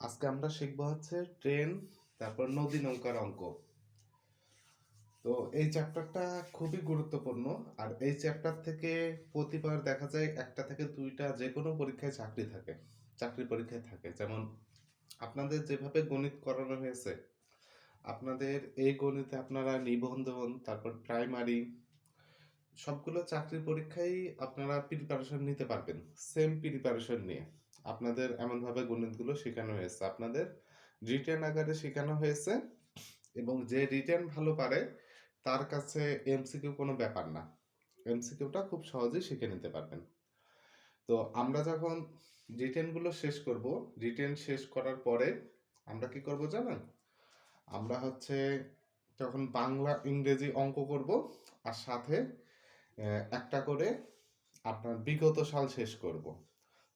আজকে আমরা শিখবো হচ্ছে ট্রেন, তারপর নদী নৌকার অঙ্ক। তো এই চ্যাপ্টারটা খুবই গুরুত্বপূর্ণ। আর এই চ্যাপ্টার থেকে প্রতিবার দেখা যায় একটা থেকে দুইটা যে কোনো পরীক্ষায় চাকরি পরীক্ষায় থাকে। যেমন আপনাদের যেভাবে গণিত করানো হয়েছে, আপনাদের এই গণিতে আপনারা নিবন্ধন, তারপর প্রাইমারি সবগুলো চাকরির পরীক্ষায় আপনারা প্রিপারেশন নিতে পারবেন। সেম প্রিপারেশন নিয়ে আপনাদের এমনভাবে গণিতগুলো শেখানো হয়েছে, আপনাদের রিটেন আকারে শেখানো হয়েছে। এবং যে রিটেন ভালো পারে তার কাছে এমসিকিউ কোনো ব্যাপার না, এমসিকিউটা খুব সহজেই শিখে নিতে পারবেন। তো আমরা যখন রিটেনগুলো শেষ করব, রিটেন শেষ করার পরে আমরা কি করব জানেন? আমরা হচ্ছে তখন বাংলা ইংরেজি অঙ্ক করব, আর সাথে একটা করে আপনার বিগত সাল শেষ করব।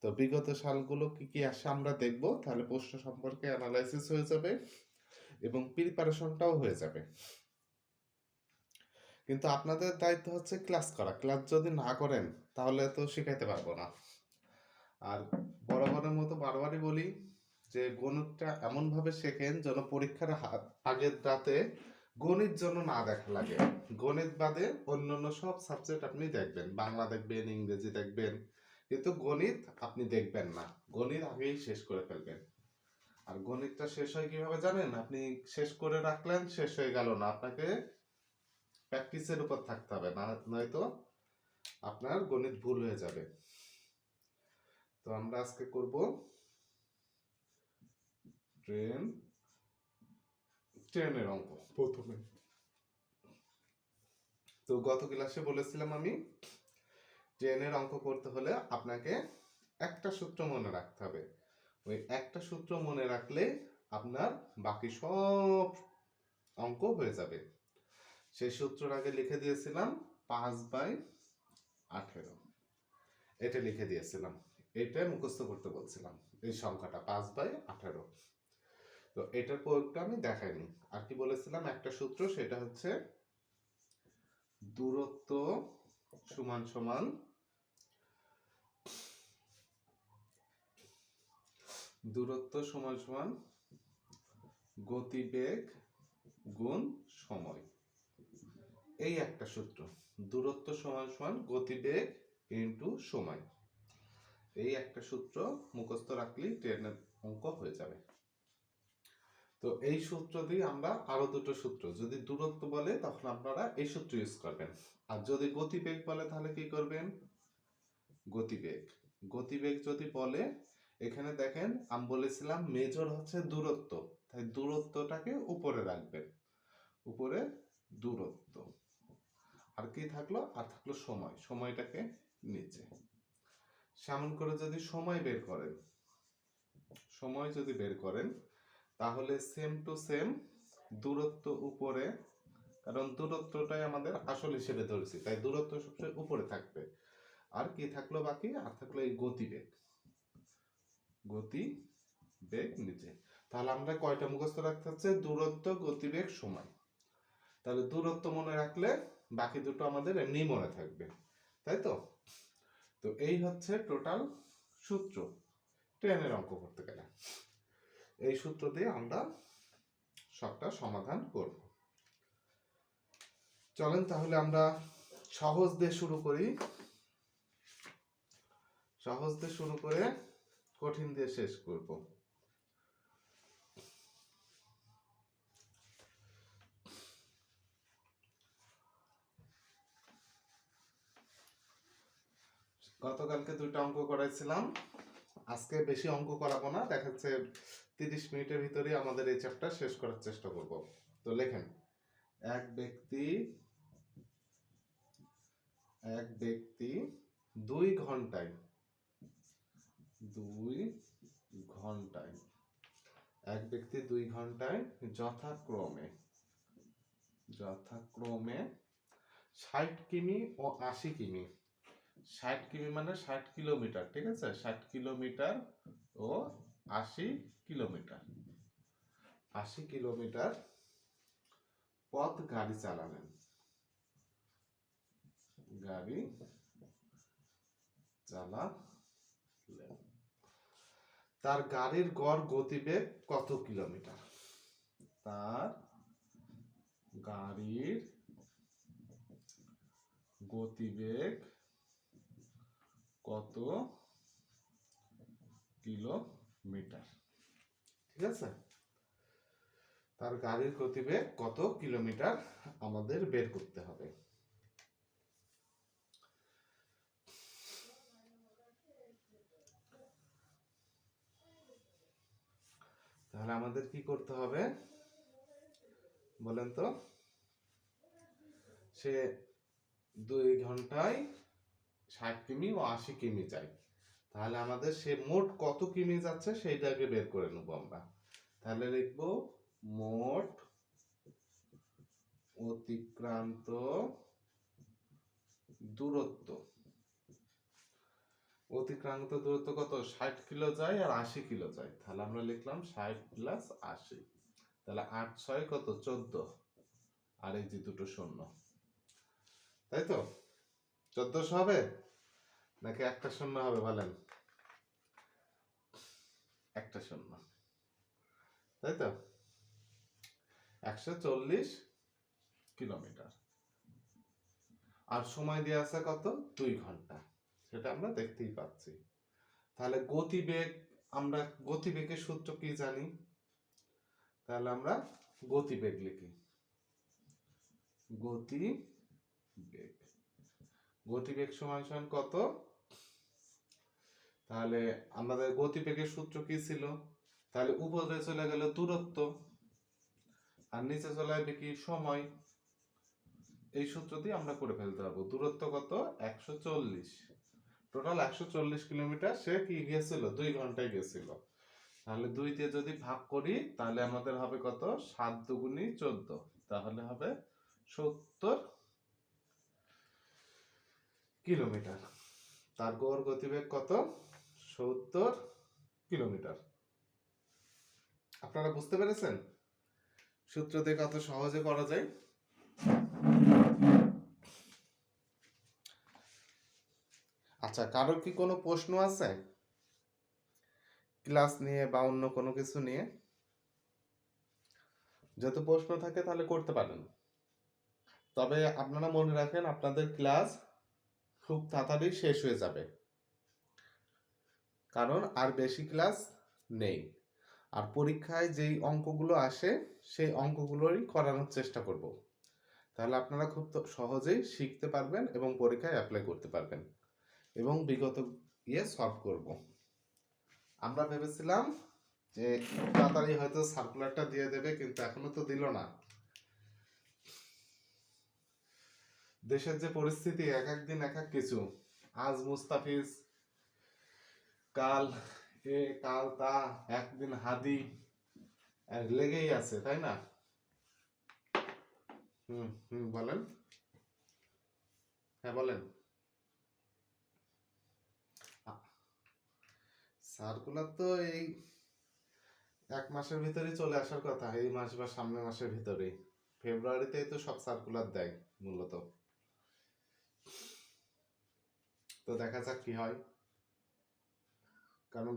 তো বিগত সালগুলো কি কি আসে আমরা দেখব, তাহলে প্রশ্ন সম্পর্কে অ্যানালাইসিস হয়ে যাবে এবং প্রিপারেশনটাও হয়ে যাবে। কিন্তু আপনাদের দায়িত্ব হচ্ছে ক্লাস করা। ক্লাস যদি না করেন তাহলে তো শিখাইতে পারবো না। আর বরাবরের মতো বারবারই বলি যে গণিতটা এমনভাবে শেখেন যেন পরীক্ষার আগের রাতে গণিত যেন না দেখা লাগে। গণিত বাদে অন্যান্য সব সাবজেক্ট আপনি দেখবেন, বাংলা দেখবেন, ইংরেজি দেখবেন, কিন্তু গণিত আপনি দেখবেন না। গণিত আগেই শেষ করে ফেলবেন। আর গণিতটা শেষ হয় কিভাবে জানেন? আপনি শেষ করে রাখলেন, শেষ হয়ে গেল না, আপনাকে প্র্যাকটিসের উপর থাকতে হবে, না নয়তো আপনার গণিত ভুল হয়ে যাবে। তো আমরা আজকে করব ট্রেনের অঙ্ক প্রথমে। তো গত ক্লাসে বলেছিলাম আমি, ট্রেনের অঙ্ক করতে হলে আপনাকে একটা সূত্র মনে রাখতে হবে। ওই একটা সূত্র মনে রাখলে আপনার বাকি সব অঙ্ক হয়ে যাবে। সেই সূত্রর আগে লিখে দিয়েছিলাম 5/18, এটা লিখে দিয়েছিলাম। এটা মুখস্থ করতে বলছিলাম, এই সংখ্যাটা 5/18। তো এটার প্রয়োগটা আমি দেখাইনি। আর কি বলেছিলাম, একটা সূত্র, সেটা হচ্ছে দূরত্ব সমান সমান গতিবেগ গুণ সময়। এই একটা সূত্র, দূরত্ব সমান সমান গতিবেগ ইন্টু সময়। এই একটা সূত্র মুখস্থ রাখলেই ট্রেনের অঙ্ক হয়ে যাবে। তো এই সূত্র দিয়ে আমরা আরো দুটো সূত্র, যদি দূরত্ব বলে তখন আপনারা এই সূত্র ইউজ করবেন, আর যদি গতিবেগ বলে তাহলে কি করবেন? গতিবেগ। গতিবেগ যদি বলে, এখানে দেখেন আমি বলেছিলাম মেজর হচ্ছে দূরত্ব, তাই দূরত্বটাকে উপরে রাখবেন, উপরে দূরত্ব। আর কি থাকলো? আর থাকলো সময়, সময়টাকে নিচে। সেমন করে যদি সময় বের করেন, সময় যদি বের করেন তাহলে সেম টু সেম দূরত্ব উপরে, কারণ দূরত্বটাই আমাদের আসল হিসেবে ধরেছি, তাই দূরত্ব সবসময় উপরে থাকবে। আর কি থাকলো বাকি? আর থাকলো এই গতিবেগ, গতিবেগ নিচে। তাহলে আমরা কয়টা মুখস্থ রাখতে হচ্ছে? দূরত্ব, গতিবেগ, সময়। তাহলে দূরত্ব মনে রাখলে বাকি দুটো আমাদের এমনি মনে থাকবে, তাই তো? তো এই হচ্ছে টোটাল সূত্র ট্রেনের অঙ্ক করতে গেলে। এই সূত্র দিয়ে আমরা সবটা সমাধান করব। চলেন তাহলে আমরা সহজ দিয়ে শুরু করি, সহজ দিয়ে শুরু করে কঠিন দিয়ে শেষ করব। গতকালকে দুইটা অঙ্ক করাইছিলাম, আজকে বেশি অঙ্ক করাবো না, দেখাচ্ছে 30 মিনিটের ভিতরে আমাদের এই চ্যাপ্টার শেষ করার চেষ্টা করব। তো লেখেন, এক ব্যক্তি 2 ঘন্টায়, 2 ঘন্টায়, এক ব্যক্তি 2 ঘন্টায় যথাক্রমে 60 কিমি ও 80 কিমি, 60 কিমি মানে 60 কিলোমিটার, ঠিক আছে? 60 কিলোমিটার ও 80 কিলোমিটার, 80 কিলোমিটার পথ গাড়ি চালালেন, গাড়ি চালালেন। তার গাড়ির গড় গতিবেগ কত কিলোমিটার? তার গাড়ির গতিবেগ কত কিলোমিটার? ঠিক আছে, তার গাড়ির গতিবেগ কত কিলোমিটার আমাদের বের করতে হবে। তাহলে আমাদের কি করতে হবে বলেন তো? সে 2 ঘন্টায় 60 কিমি ও 80 কিমি চাই, তাহলে আমাদের সে মোট কত কিমি যাচ্ছে সেইটাকে বের করে নেবো আমরা। তাহলে লিখবো মোট অতিক্রান্ত দূরত্ব। অতিক্রান্ত দূরত্ব কত? 60 কিলো যায় আর 80 কিলো যায়, তাহলে আমরা লিখলাম 60 প্লাস 80, তাহলে 8 6 কত? 14, আর এই যে দুটো শূন্য, তাই তো? 1400 হবে নাকি একটা শূন্য হবে বলেন? একটা শূন্য, তাই তো? 140 কিলোমিটার। আর সময় দেওয়া আছে কত? 2 ঘন্টা, সেটা আমরা দেখতেই পাচ্ছি। তাহলে গতিবেগ, আমরা গতিবেগের সূত্র কি জানি? তাহলে আমরা গতিবেগ লিখি, গতিবেগ। গতিবেগ সমান সমান কত? তাহলে আমাদের গতিবেগের সূত্র কি ছিল? তাহলে উপরে চলে গেল দূরত্ব, আর নিচে চলে আসবে কি? সময়। এই সূত্র দিয়ে আমরা করে ফেলতে পারবো। দূরত্ব কত? 140, টোটাল 140 কিলোমিটার সে কি গেছিল? 2 ঘন্টায় গেছিল। তাহলে 2 দিয়ে যদি ভাগ করি তাহলে আমাদের হবে কত? 7 দুগুণী 14, তাহলে হবে 70 কিলোমিটার। তার গড় গতিবেগ কত? 70 কিলোমিটার। আপনারা বুঝতে পেরেছেন সূত্র দিয়ে কত সহজে করা যায়? আচ্ছা, কারোর কি কোনো প্রশ্ন আছে ক্লাস নিয়ে বা অন্য কোনো কিছু নিয়ে? যদি প্রশ্ন থাকে তাহলে করতে পারেন, তবে আপনারা মনে রাখেন আপনাদের ক্লাস খুব তাড়াতাড়ি শেষ হয়ে যাবে, কারণ আর বেশি ক্লাস নেই। আর পরীক্ষায় যেই অঙ্কগুলো আসে সেই অঙ্কগুলোই করানোর চেষ্টা করব, তাহলে আপনারা খুব সহজেই শিখতে পারবেন এবং পরীক্ষায় অ্যাপ্লাই করতে পারবেন এবং বিগত সলভ করব। আমরা ভেবেছিলাম যে তাড়াতাড়ি হয়তো সার্কুলারটা দিয়ে দেবে, কিন্তু এখনো তো দিল না। দেশের যে পরিস্থিতি, এক এক দিন এক এক কিছু, আজ মুস্তাফিজ, কাল এ কাল তা, একদিন হাদি, লেগেই আছে, তাই না? বলেন। হ্যাঁ বলেন। সার্কুলার তো এই 1 মাসের ভিতরে চলে আসার কথা, এই মাস বা সামনের মাসের ভিতরেই। ফেব্রুয়ারিতেই তো সব সার্কুলার দেয় মূলত। তো দেখা যাক কি হয়, কারণ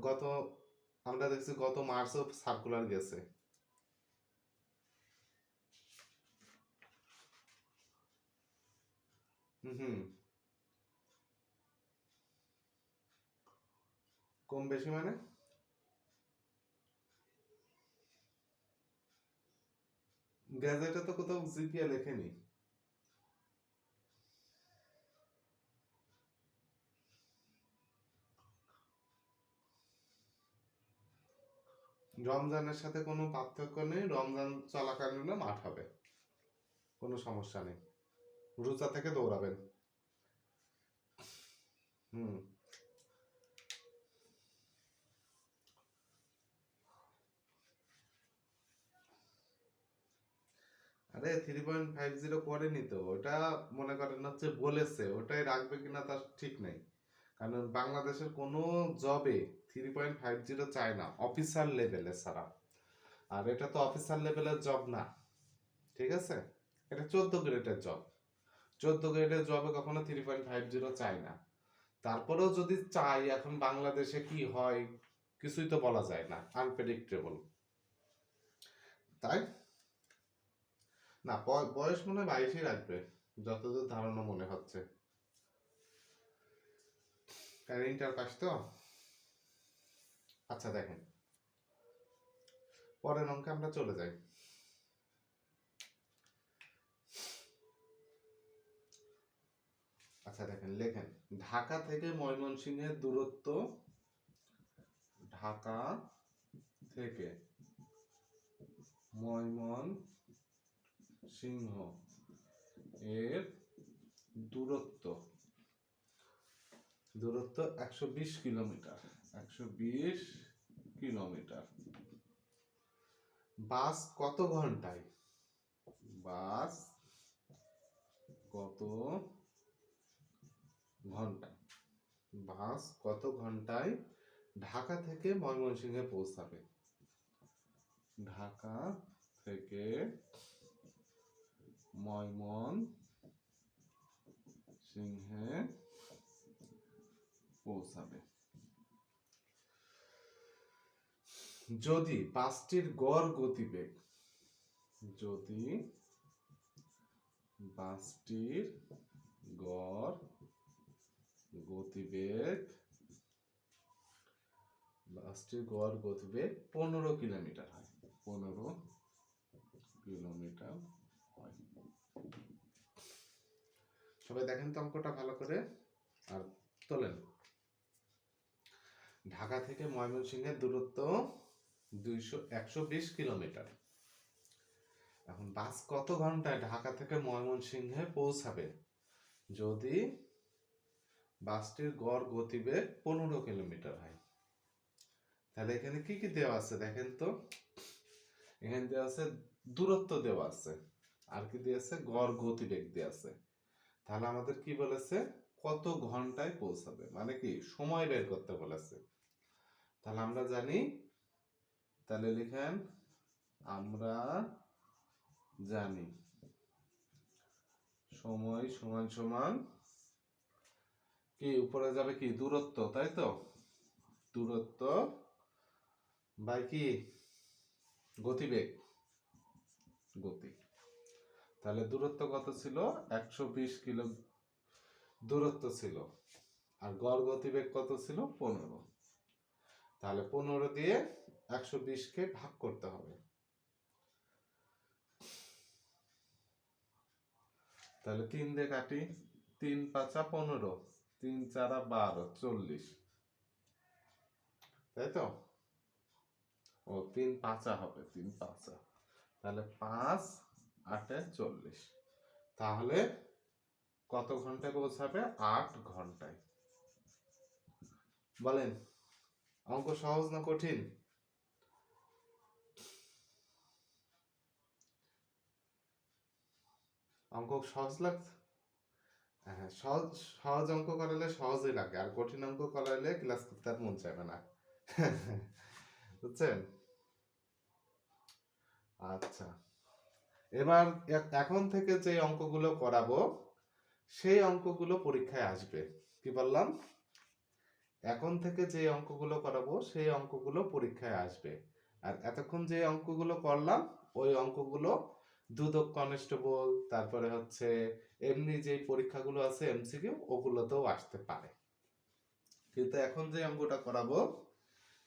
আমরা দেখছি গত মার্চেও সার্কুলার গেছে। কম বেশি মানে গ্যাজেটে তো কোথাও জিপিএ লেখেনি। রমজানের সাথে কোনো পার্থক্য নেই, রমজান চলাকালীন মাঠ হবে, কোনো সমস্যা নেই, রোজা থেকে দৌড়াবেন। আরে 3.50 করেনি তো, ওটা মনে করেন হচ্ছে বলেছে, ওটাই রাখবে কিনা তার ঠিক নেই, কারণ বাংলাদেশের কোনো জবে 3.50 চায় না অফিসার লেভেলে ছাড়া, আর এটা তো অফিসার লেভেলের জব না, ঠিক আছে? এটা 14 গ্রেডের জব, 14 গ্রেডের জবে কখনো 3.50 চায় না। তারপরেও যদি চাই, এখন বাংলাদেশে কি হয় কিছুই তো বলা যায় না, আনপ্রেডিক্টেবল। তাই না, বয়স মনে হয় 22-ই রাখবে, যতদূর ধারণা মনে হচ্ছে। কারণ ইন্টার পাস তো। আচ্ছা দেখেন, পরের অঙ্কে আমরা চলে যাই। আচ্ছা দেখেন, লেখেন ঢাকা থেকে ময়মনসিংহের দূরত্ব, ঢাকা থেকে ময়মনসিংহ এর দূরত্ব 120 কিলোমিটার। 120 কিলোমিটার। বাস কত ঘন্টায়? বাস কত ঘন্টায়? বাস কত ঘন্টায় ঢাকা থেকে ময়মনসিংহে পৌঁছাবে? ঢাকা থেকে ময়মনসিংহে পৌঁছাবে। যদি বাসটির গড় গতিবেগ, যদি বাসটির গড় গতিবেগ 15 কিলোমিটার হয়, 15 কিলোমিটার হয়। সবাই দেখেন তো অঙ্কটা ভালো করে আর তোলেন। ঢাকা থেকে ময়মনসিংহের দূরত্ব 120 কিলোমিটার। এখন বাস কত ঘন্টায় ঢাকা থেকে ময়মনসিংহে পৌঁছাবে যদি বাসটির গড় গতিবেগ 15 কিলোমিটার হয়? তাহলে এখানে কি কি দেওয়া আছে দেখেন তো। এখানে দেওয়া আছে দূরত্ব, দেওয়া আছে, আর কি দেওয়া আছে? গড় গতিবেগ দেওয়া আছে। তাহলে আমাদের কি বলেছে? কত ঘন্টায় পৌঁছাবে, মানে কি সময় বের করতে বলেছে। তাহলে আমরা জানি, তাহলে লিখেন আমরা জানি সময় সমান সমান কি উপরে যাবে কি দূরত্ব, তাই তো? দূরত্ব বাই কি গতিবেগ, গতি। তাহলে দূরত্ব কত ছিল? 120 কিলো দূরত্ব ছিল, আর গড় গতিবেগ কত ছিল? 15। তাহলে 15 দিয়ে 120 কে ভাগ করতে হবে। তাহলে 3 দিয়ে কাটি, 3 5 15, 3 4 12, 40, তাই তো? ও 3 5 হবে, 3 5, তাহলে 5 8 40। তাহলে কত ঘন্টায় পৌঁছাবে? 8 ঘন্টায়। বলেন অঙ্ক সহজ না কঠিন? অঙ্ক সহজ লাগছে? হ্যাঁ, সহজ সহজ অঙ্ক করালে সহজই লাগে, আর কঠিন অঙ্ক করালে ক্লাস করতে আর মন চাইবে না। বুঝছেন? আচ্ছা, এবার এখন থেকে যে অঙ্কগুলো করাবো সেই অঙ্কগুলো পরীক্ষায় আসবে। কি বললাম? এখন থেকে যে অঙ্কগুলো করাবো সেই অঙ্কগুলো পরীক্ষায় আসবে। আর এতক্ষণ যে অঙ্কগুলো করলাম ওই অঙ্কগুলো দুদক কনস্টেবল, তারপরে হচ্ছে এমনি যে পরীক্ষাগুলো আছে এমসিকিউ, ওগুলোতেও আসতে পারে। কিন্তু এখন যে অঙ্কটা করাবো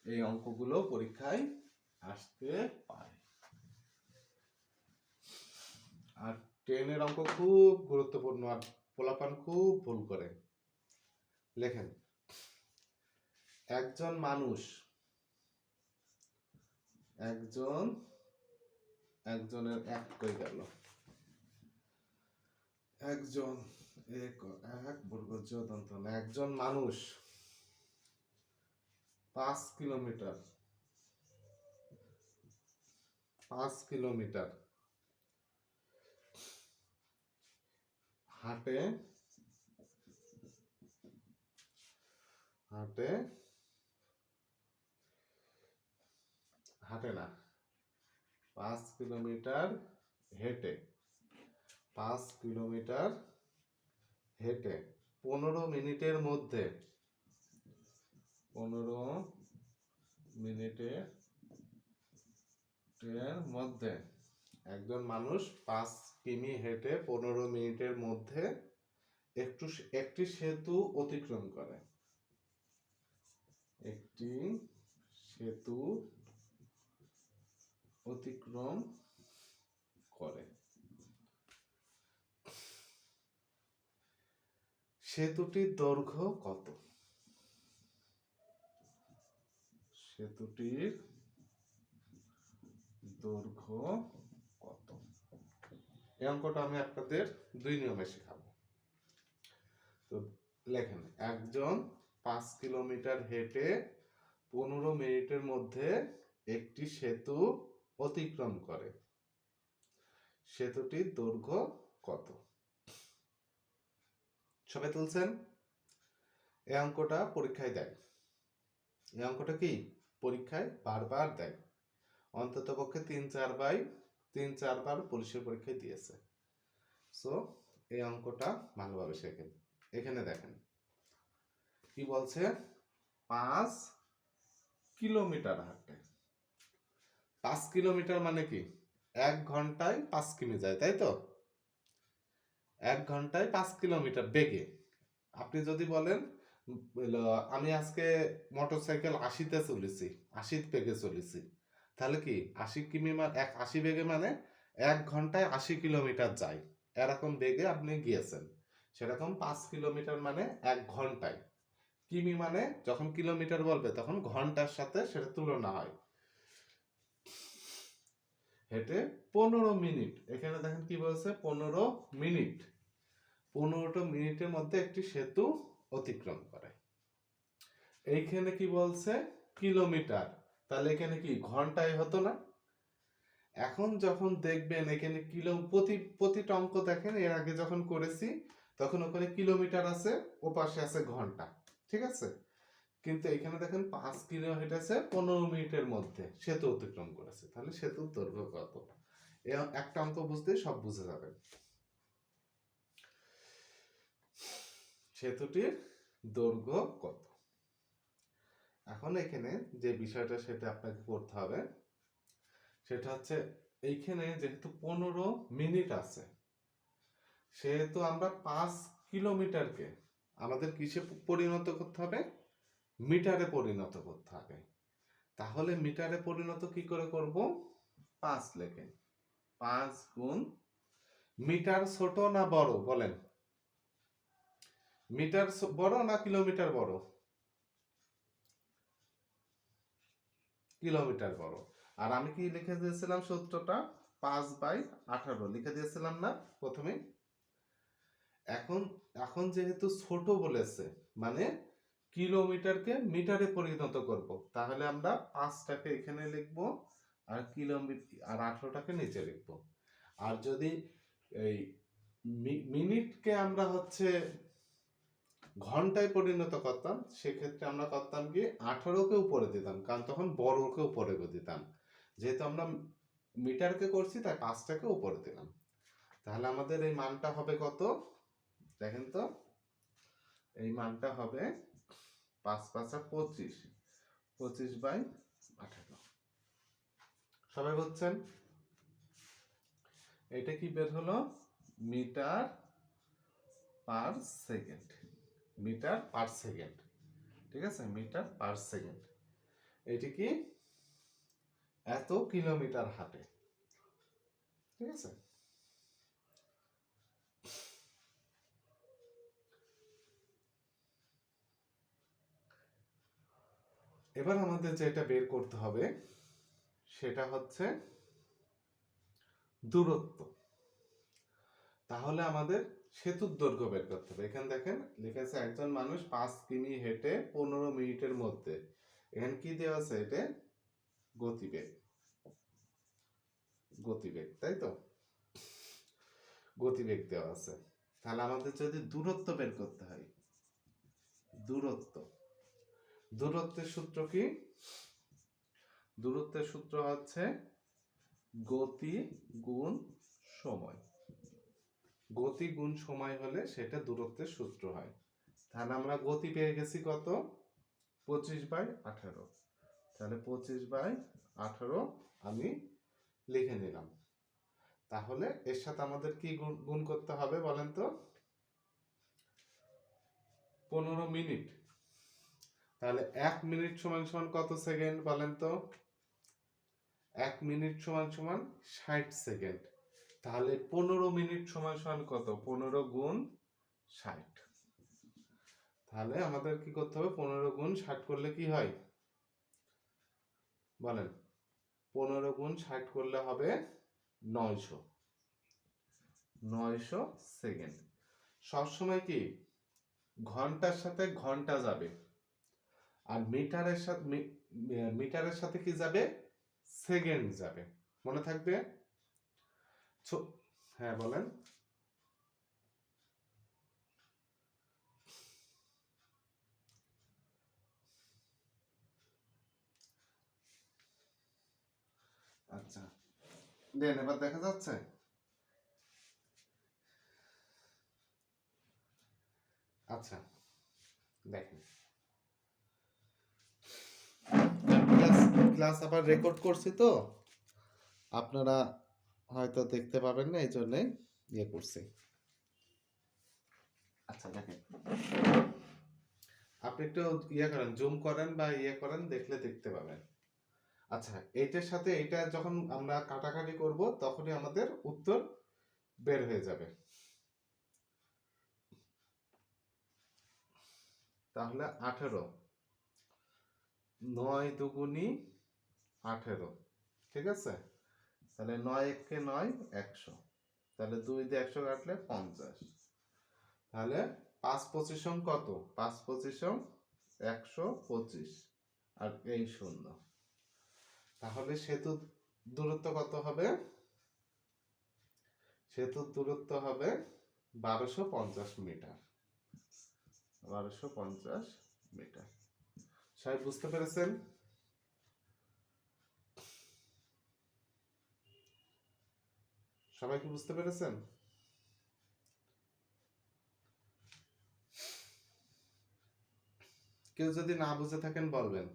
এই অঙ্কগুলো পরীক্ষায় আসতে পারে। আর 10-এর অঙ্ক খুব গুরুত্বপূর্ণ, আর পোলাপান খুব ভুল করে। লেখেন একজন মানুষ, একজনের এক কই গেল, একজন এক বর্গ দন্ত না, একজন মানুষ 5 কিলোমিটার হাঁটে হাঁটে হাঁটে না, 5 কিলোমিটার হেঁটে, 5 কিলোমিটার হেঁটে 15 মিনিটের মধ্যে 15 মিনিটের মধ্যে একজন মানুষ 5 কিমি হেঁটে 15 মিনিটের মধ্যে একটি সেতু অতিক্রম করে। একটি সেতু অতিক্রম করে। সেতুটির দৈর্ঘ্য কত? সেতুটির দৈর্ঘ্য কত? এই অঙ্কটা আমি আপনাদের 2 নিয়মে শেখাবো। তো লেখেন, একজন 5 কিলোমিটার হেঁটে 15 মিনিটের মধ্যে একটি সেতু অতিক্রম করে। সেতুটির দৈর্ঘ্য কত? সবাই তুলছেন? এই অঙ্কটা পরীক্ষায় দেয়। এই অঙ্কটা কি পরীক্ষায় বারবার দেয়, অন্তত পক্ষে 3-4 বার পুলিশের পরীক্ষায় দিয়েছে। সো এই অঙ্কটা ভালোভাবে শেখেন। এখানে দেখেন কি বলছে, 5 কিলোমিটার হাঁটে। 5 কিলোমিটার মানে কি 1 ঘন্টায় 5 কিমি যায়, তাই তো? 1 ঘন্টায় 5 কিলোমিটার বেগে। আপনি যদি বলেন আমি আজকে মোটরসাইকেল 80-তে চলেছি, 80 বেগে চলেছি, তাহলে কি 80 কিমি মানে 80 বেগে মানে 1 ঘন্টায় 80 কিলোমিটার যায়, এরকম বেগে আপনি গিয়েছেন। সেরকম 5 কিলোমিটার মানে 1 ঘন্টায়। কিমি মানে যখন কিলোমিটার বলবে তখন ঘন্টার সাথে সেটা তুলনা হয়। হেঁটে 15 মিনিট, এখানে দেখেন কি বলছে 15 মিনিট, 15টা মিনিটের মধ্যে একটি সেতু অতিক্রম করে। এইখানে কি বলছে কিলোমিটার, তাহলে এখানে কি ঘন্টায় হতো না? এখন যখন দেখবেন এখানে প্রতিটা অঙ্ক দেখেন, এর আগে যখন করেছি তখন ওখানে কিলোমিটার আছে, ও পাশে আছে ঘন্টা, ঠিক আছে? কিন্তু এখানে দেখেন 5 কিলো হেঁটেছে 15 মিনিটের মধ্যে সেতু অতিক্রম করেছে, তাহলে সেতুর দৈর্ঘ্য কত? একটা অঙ্ক বুঝতে সব বুঝে যাবে। সেতুটির দৈর্ঘ্য কত? এখন এখানে যে বিষয়টা সেটা আপনাকে করতে হবে, সেটা হচ্ছে এইখানে যেহেতু 15 মিনিট আছে, সেহেতু আমরা 5 কিলোমিটারকে আমাদের কিসে পরিণত করতে হবে? মিটারে পরিণত করতে হবে। তাহলে মিটারে পরিণত কি করে করব? 5 লেখেন, 5 গুণ, মিটার ছোট না বড় বলেন? মিটার বড় না কিলোমিটার বড়? কিলোমিটার বড়। আর আমি কি লিখে দিয়েছিলাম সূত্রটা? 5/18 লিখে দিয়েছিলাম না প্রথমে? এখন যেহেতু ছোট বলেছে, মানে কিলোমিটারকে মিটারে পরিণত করব, তাহলে আমরা 5টাকে এখানে লিখব আর কিলোমিটার আর 18টাকে নিচে লিখব। আর যদি এই মিনিটকে আমরা হচ্ছে ঘন্টায় পরিণত করতাম, সেক্ষেত্রে আমরা করতাম কি 18কে উপরে দিতাম, কারণ তখন বড়কে উপরে দিতাম। যেহেতু আমরা মিটারকে করছি তাই 5টাকে উপরে দিলাম। তাহলে আমাদের এই মানটা হবে কত দেখেন তো? এই মানটা হবে 5×5=25, 25/18। সবাই বুঝছেন? এটা কি বের হলো? Metre per second. Metre per second, ঠিক আছে? Metre per second. এটি কি এত কিলোমিটার হাঁটে, ঠিক আছে? এবার আমাদের যেটা বের করতে হবে সেটা হচ্ছে দূরত্ব। তাহলে আমাদের সেতুর দৈর্ঘ্য বের করতে হবে। এখানে দেখেন লিখেছে একজন মানুষ 5 কিমি হেঁটে 15 মিনিটের মধ্যে। এখানে কি দেওয়া আছে? এটা গতিবেগ, গতিবেগ, তাই তো? গতিবেগ দেওয়া আছে। তাহলে আমাদের যদি দূরত্ব বের করতে হয়, দূরত্বের সূত্র কি? দূরত্বের সূত্র হচ্ছে গতি গুণ সময়। গতি গুণ সময় হলে সেটা দূরত্বের সূত্র হয়। তাহলে আমরা গতি পেয়ে গেছি কত? 25/18। তাহলে 25/18 আমি লিখে নিলাম। তাহলে এর সাথে আমাদের কি গুণ করতে হবে বলেন তো? 15 মিনিট। তাহলে 1 মিনিট সমান সমান কত সেকেন্ড বলেন তো? 1 মিনিট সমান সমান 60 সেকেন্ড। তাহলে 15 মিনিট সমান সমান কত? 15 গুণ 60। তাহলে আমাদের কি করতে হবে? 15 গুণ 60 করলে কি হয় বলেন? 15 গুণ 60 করলে হবে 900। 900 সেকেন্ড। সবসময় কি ঘন্টার সাথে ঘন্টা যাবে, আর মিটারের সাথে কি যাবে? সেকেন্ড যাবে। মনে থাকবে? হ্যাঁ বলেন। আচ্ছা দেন, এবার দেখা যাচ্ছে? আচ্ছা দেখেন, ক্লাস আবার রেকর্ড করছি তো, আপনারা হয়তো দেখতে পাবেন না, এই জন্যে ইয়ে করছি। আচ্ছা দেখেন, আপনি একটু ইয়ে করেন, জুম করেন বা ইয়ে করেন, দেখলে দেখতে পাবেন। আচ্ছা, এইটার সাথে এটা যখন আমরা কাটাকাটি করব তখনই আমাদের উত্তর বের হয়ে যাবে। তাহলে 18, 9 দুগুণী 18, ঠিক আছে? তাহলে 9 একে 9, 100। তাহলে 2 দিয়ে 100 কাটলে 50। তাহলে 5 25 কত? 5 25 125, আর এই 0। তাহলে সেতুর দূরত্ব কত হবে? সেতুর দূরত্ব হবে 1250 মিটার। 1250 মিটার। সবাই বুঝতে পেরেছেন? সবাই কি বুঝতে পেরেছেন? কেউ যদি না বুঝে থাকেন বলবেন।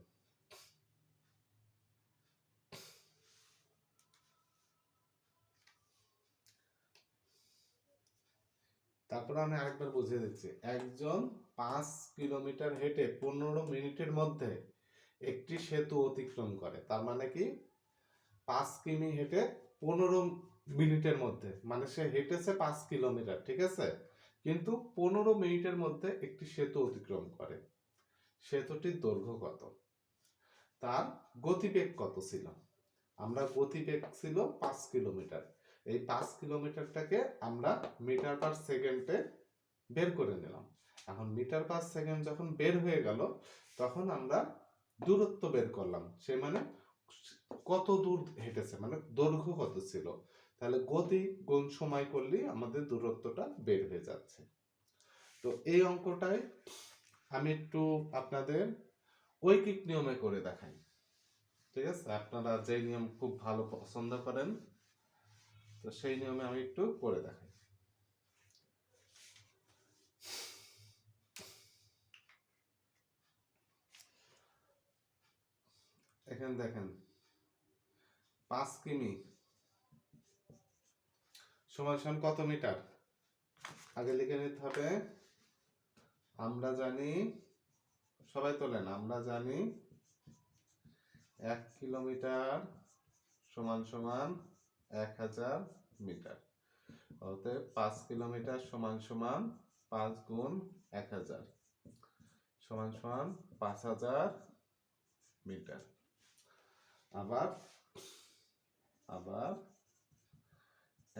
তারপরে আমি আরেকবার বুঝিয়ে দিচ্ছি। একজন 5 কিলোমিটার হেঁটে 15 মিনিটের মধ্যে একটি সেতু অতিক্রম করে। তার মানে কি? 5 কিমি হেঁটে 15 মিনিটের মধ্যে, মানে সে হেঁটেছে 5 কিলোমিটার, ঠিক আছে? কিন্তু 15 মিনিটের মধ্যে একটি সেতু অতিক্রম করে। সেতুটির দৈর্ঘ্য কত? তার গতিবেগ কত ছিল? আমরা গতিবেগ ছিল 5 কিলোমিটার। এই 5 কিলোমিটারটাকে আমরা মিটার পার সেকেন্ডে বের করে নিলাম। এখন মিটার পার সেকেন্ড যখন বের হয়ে গেল, তখন আমরা দূরত্ব বের করলাম। সে মানে কত দূর হেঁটেছে, মানে দৈর্ঘ্য কত ছিল। তাহলে গতি গুণ সময় করলেই আমাদের দূরত্বটা বের হয়ে যাচ্ছে। তো এই অঙ্কটাই আমি একটু আপনাদের ঐকিক নিয়মে করে দেখাই, ঠিক আছে? আপনারা যে নিয়ম খুব ভালো পছন্দ করেন, তো সেই নিয়মে আমি একটু করে দেখাই। এখানে দেখেন, 5 কিমি সমান সমান কত মিটার? আগে লিখে নিতে হবে। আমরা জানি, সবাই তোলেন, আমরা জানি 1 কিলোমিটার সমান সমান 1000 মিটার। অতএব 5 কিলোমিটার সমান সমান 5 গুণ 1000 সমান সমান 5000 মিটার। আবার আবার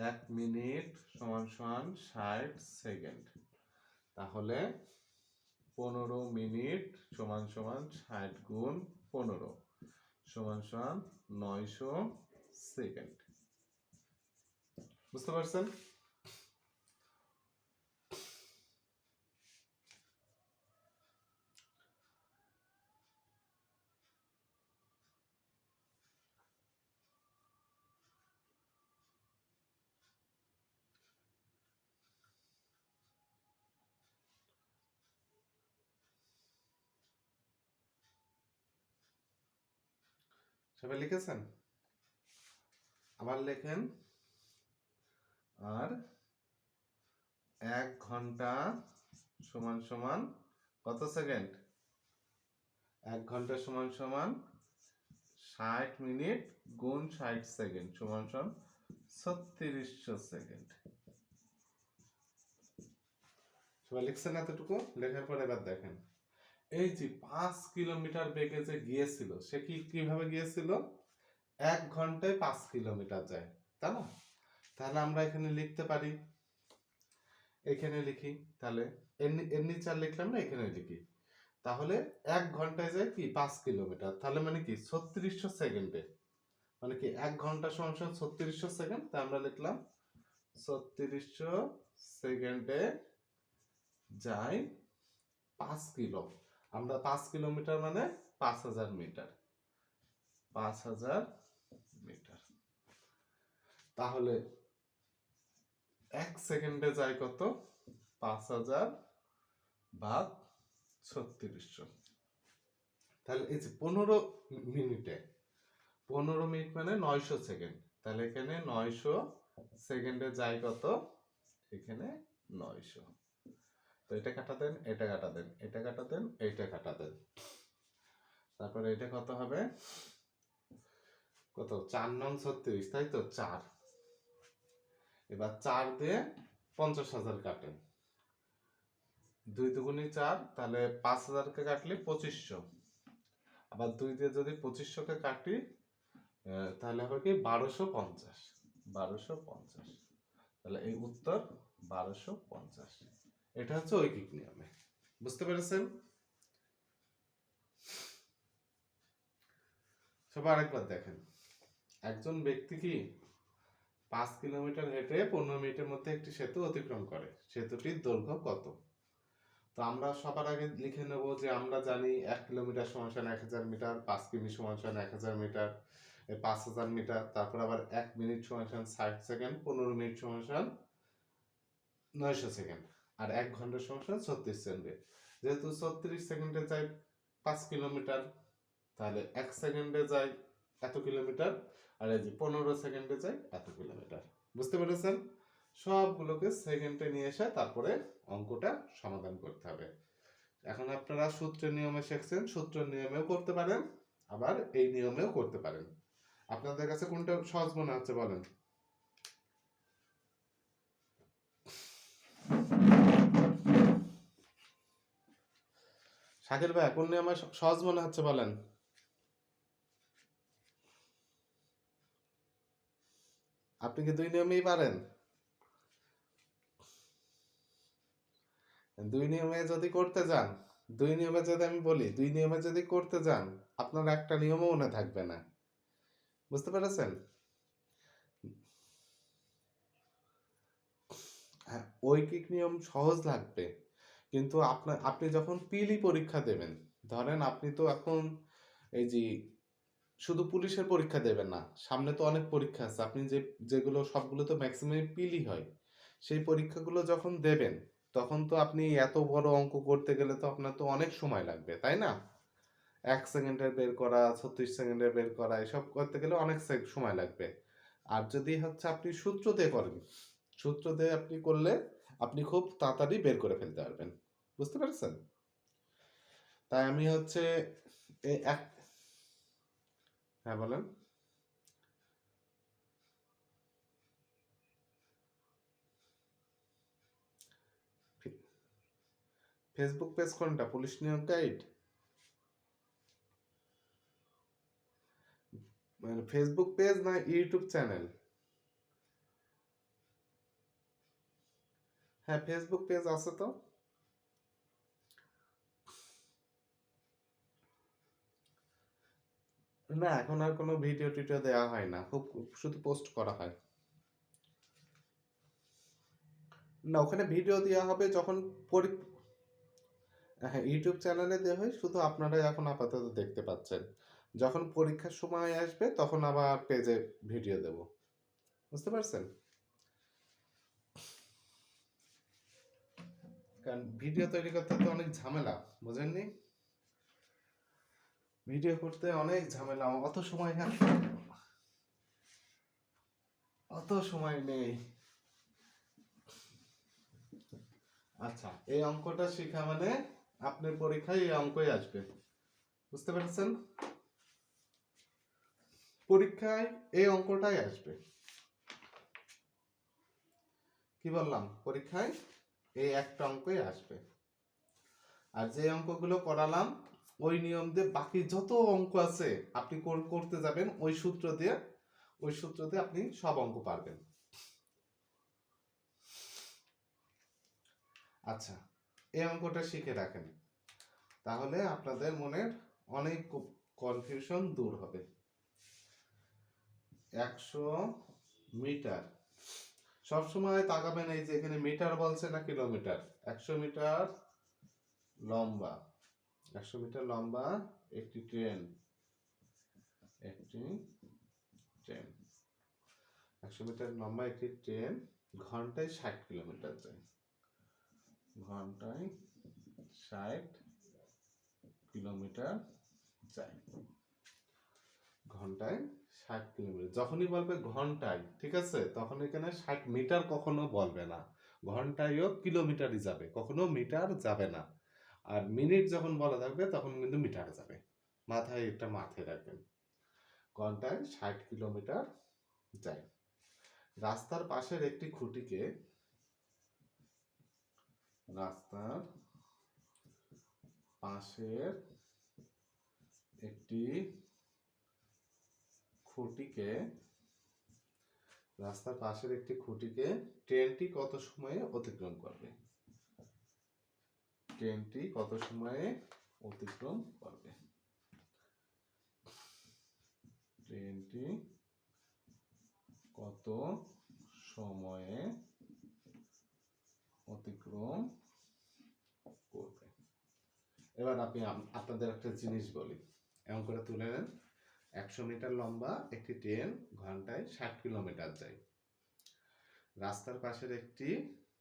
1 মিনিট সমান সমান 60 সেকেন্ড। তাহলে 15 মিনিট সমান সমান 60 গুণ 15 সমান সমান 900 সেকেন্ড। বুঝতে পারছেন? সবাই লিখেছেন? আবার লেখেন, আর 1 ঘন্টা সমান সমান কত সেকেন্ড? 1 ঘন্টা সমান সমান 60 মিনিট গুণ 60 সেকেন্ড সমান সমান 3600 সেকেন্ড। সবাই লিখছেন এতটুকু? লেখার পরে এবার দেখেন, এই যে 5 কিলোমিটার বেগে যে গিয়েছিল, সে কিভাবে গিয়েছিল? 1 ঘন্টায় 5 কিলোমিটার যায়, তাই না? তাহলে আমরা এখানে লিখতে পারি, এখানে লিখি, তাহলে এর নিচে আর লিখলাম না, এখানে লিখি। তাহলে 1 ঘন্টায় যায় কি 5 কিলোমিটার, তাহলে মানে কি 3600 সেকেন্ডে, মানে কি 1 ঘন্টা সমান সমান 3600 সেকেন্ড। তা আমরা লিখলাম 3600 সেকেন্ডে যায় 5 কিলো। আমরা 5 কিলোমিটার মানে 5000 মিটার, 5000 মিটার। তাহলে 1 সেকেন্ডে যায় কত? 5000 ভাগ 3600। তাহলে এই যে 15 মিনিটে, 15 মিনিট মানে 900 সেকেন্ড। তাহলে এখানে 900 সেকেন্ডে যায় কত? এখানে 900। তো এটা কাটা দেন, এটা কাটা দেন, এটা কাটা দেন, এইটা কাটা দেন। তারপরে এটা কত হবে? কত? 4 নং 36, তাই তো? 4। এবার 4 দিয়ে 50,000 কাটেন। 2 দুগুণে 4, তাহলে 5000কে কাটলে 2500। আবার 2 দিয়ে যদি 2500কে কাটি, তাহলে হবে কি 1250। 1250। তাহলে এই উত্তর 1250। এটা হচ্ছে ঐকিক নিয়মে। বুঝতে পেরেছেন? সবাই আরেকবার দেখেন, একজন ব্যক্তি কি 5 কিলোমিটার হেঁটে 15 মিনিটের মধ্যে একটি সেতু অতিক্রম করে, সেতুটির দৈর্ঘ্য কত? তো আমরা সবার আগে লিখে নেব যে আমরা জানি 1 কিলোমিটার সমান সমান 1000 মিটার, 5 কিমি সমান সমান 1000 মিটার, 5000 মিটার, তারপর আবার 1 মিনিট সমান সমান 60 সেকেন্ড, 15 মিনিট সমান সমান 900 সেকেন্ড, আর 1 ঘন্টা সমান সমান 36 সেকেন্ড। যেহেতু 36 সেকেন্ডে যায় 5 কিলোমিটার, তাহলে 1 সেকেন্ডে যায় এত কিলোমিটার, আর এই যে 15 সেকেন্ডে যায় এত কিলোমিটার। বুঝতে পেরেছেন? সবগুলোকে সেকেন্ডে নিয়ে এসে তারপরে অঙ্কটা সমাধান করতে হবে। এখন আপনারা সূত্রের নিয়মে শিখছেন, সূত্রের নিয়মেও করতে পারেন, আবার এই নিয়মেও করতে পারেন। আপনাদের কাছে কোনটা সহজ মনে হচ্ছে বলেন? শাকিল ভাই, কোন নিয়মে সহজ মনে হচ্ছে বলেন? আপনি কি 2 নিয়মেই পারেন? 2 নিয়মে যদি করতে যান, 2 নিয়মে যদি আমি বলি, 2 নিয়মে যদি করতে যান, আপনার একটা নিয়মও মনে থাকবে না। বুঝতে পেরেছেন? হ্যাঁ, ঐকিক নিয়ম সহজ লাগবে, কিন্তু আপনি যখন পিলি পরীক্ষা দেবেন, ধরেন আপনি তো এখন এই যে শুধু পুলিশের পরীক্ষা দেবেন না, সামনে তো অনেক পরীক্ষা আছে, আপনি যেগুলো সবগুলো তো ম্যাক্সিমাম পিলি হয়, সেই পরীক্ষাগুলো যখন দেবেন, তখন তো আপনি এত বড় অঙ্ক করতে গেলে তো আপনার তো অনেক সময় লাগবে, তাই না? 1 সেকেন্ডের বের করা, 36 সেকেন্ডের বের করা, এসব করতে গেলে অনেক সময় লাগবে। আর যদি হচ্ছে আপনি সূত্র দিয়ে করেন, সূত্র দিয়ে আপনি করলে আপনি খুব তাড়াতাড়ি বের করে ফেলতে পারবেন। বুঝতে পেরেছেন? তাই আমি হচ্ছে এই এক, হ্যাঁ বলেন। ফেসবুক পেজ কোনটা? পুলিশ নিয়োগ গাইড? মানে ফেসবুক পেজ না ইউটিউব চ্যানেল? হ্যাঁ, ফেসবুক পেজ আছে তো। না, এখন আর কোনো ভিডিও টিডিও দেওয়া হয় না, খুব শুধু পোস্ট করা হয়। না, ওখানে ভিডিও দেওয়া হবে যখন হ্যাঁ, ইউটিউব চ্যানেলে দেওয়া হয়, শুধু আপনারা এখন আপাতত দেখতে পাচ্ছেন। যখন পরীক্ষার সময় আসবে তখন আবার পেজে ভিডিও দেব। বুঝতে পারছেন? কারণ ভিডিও তৈরি করতে তো অনেক ঝামেলা, বুঝেননি? ভিডিও করতে অনেক ঝামেলা, অত সময় অত সময় নেই। আচ্ছা, এই অঙ্কটা শেখা মানে আপনার পরীক্ষায় এই অঙ্কই আসবে, বুঝতে পেরেছেন? পরীক্ষায় এই অঙ্কটাই আসবে। কি বললাম? পরীক্ষায় এই একটা অঙ্কই আসবে। আর যে অঙ্কগুলো করালাম ওই নিয়ম দিয়ে বাকি যত অঙ্ক আছে আপনি করতে যাবেন ওই সূত্র দিয়ে আপনি সব অঙ্ক পারবেন। আচ্ছা, এই অঙ্কটা শিখে রাখেন, তাহলে আপনাদের মনের অনেক কনফিউশন দূর হবে। 100 মিটার, সবসময় তাকাবেন এই যে এখানে মিটার বলছে না কিলোমিটার। 100 মিটার লম্বা, 100 মিটার লম্বা একটি ট্রেন, 100 মিটার লম্বা একটি ট্রেন ঘন্টায় 60 কিলোমিটার যায়। ঘন্টায় 60 কিলোমিটার যায়। ঘন্টায় 60 কিলোমিটার, যখনই বলবে ঘন্টায়, ঠিক আছে, তখন এখানে 60 মিটার কখনো বলবে না, ঘন্টায়ও কিলোমিটারই যাবে, কখনো মিটার যাবে না। আর মিনিট যখন বলা থাকবে তখন কিন্তু মিটার যাবে, মাথায় এটা মাথায় রাখবেন। ঘন্টায় 60 কিলোমিটার যায়। রাস্তার পাশের একটি খুঁটিকে, রাস্তার পাশের একটি খুঁটিকে, রাস্তার পাশের একটি খুঁটিকে ট্রেনটি কত সময়ে অতিক্রম করবে? ট্রেনটি কত সময়ে অতিক্রম করবে? ট্রেনটি কত সময়ে অতিক্রম করবে? এবার আপনি আপনাদের একটা জিনিস বলি, এমন করে তুলে নেন। 100 মিটার লম্বা একটি ট্রেন ঘন্টায় 60 কিলোমিটার যায়। রাস্তার পাশের একটি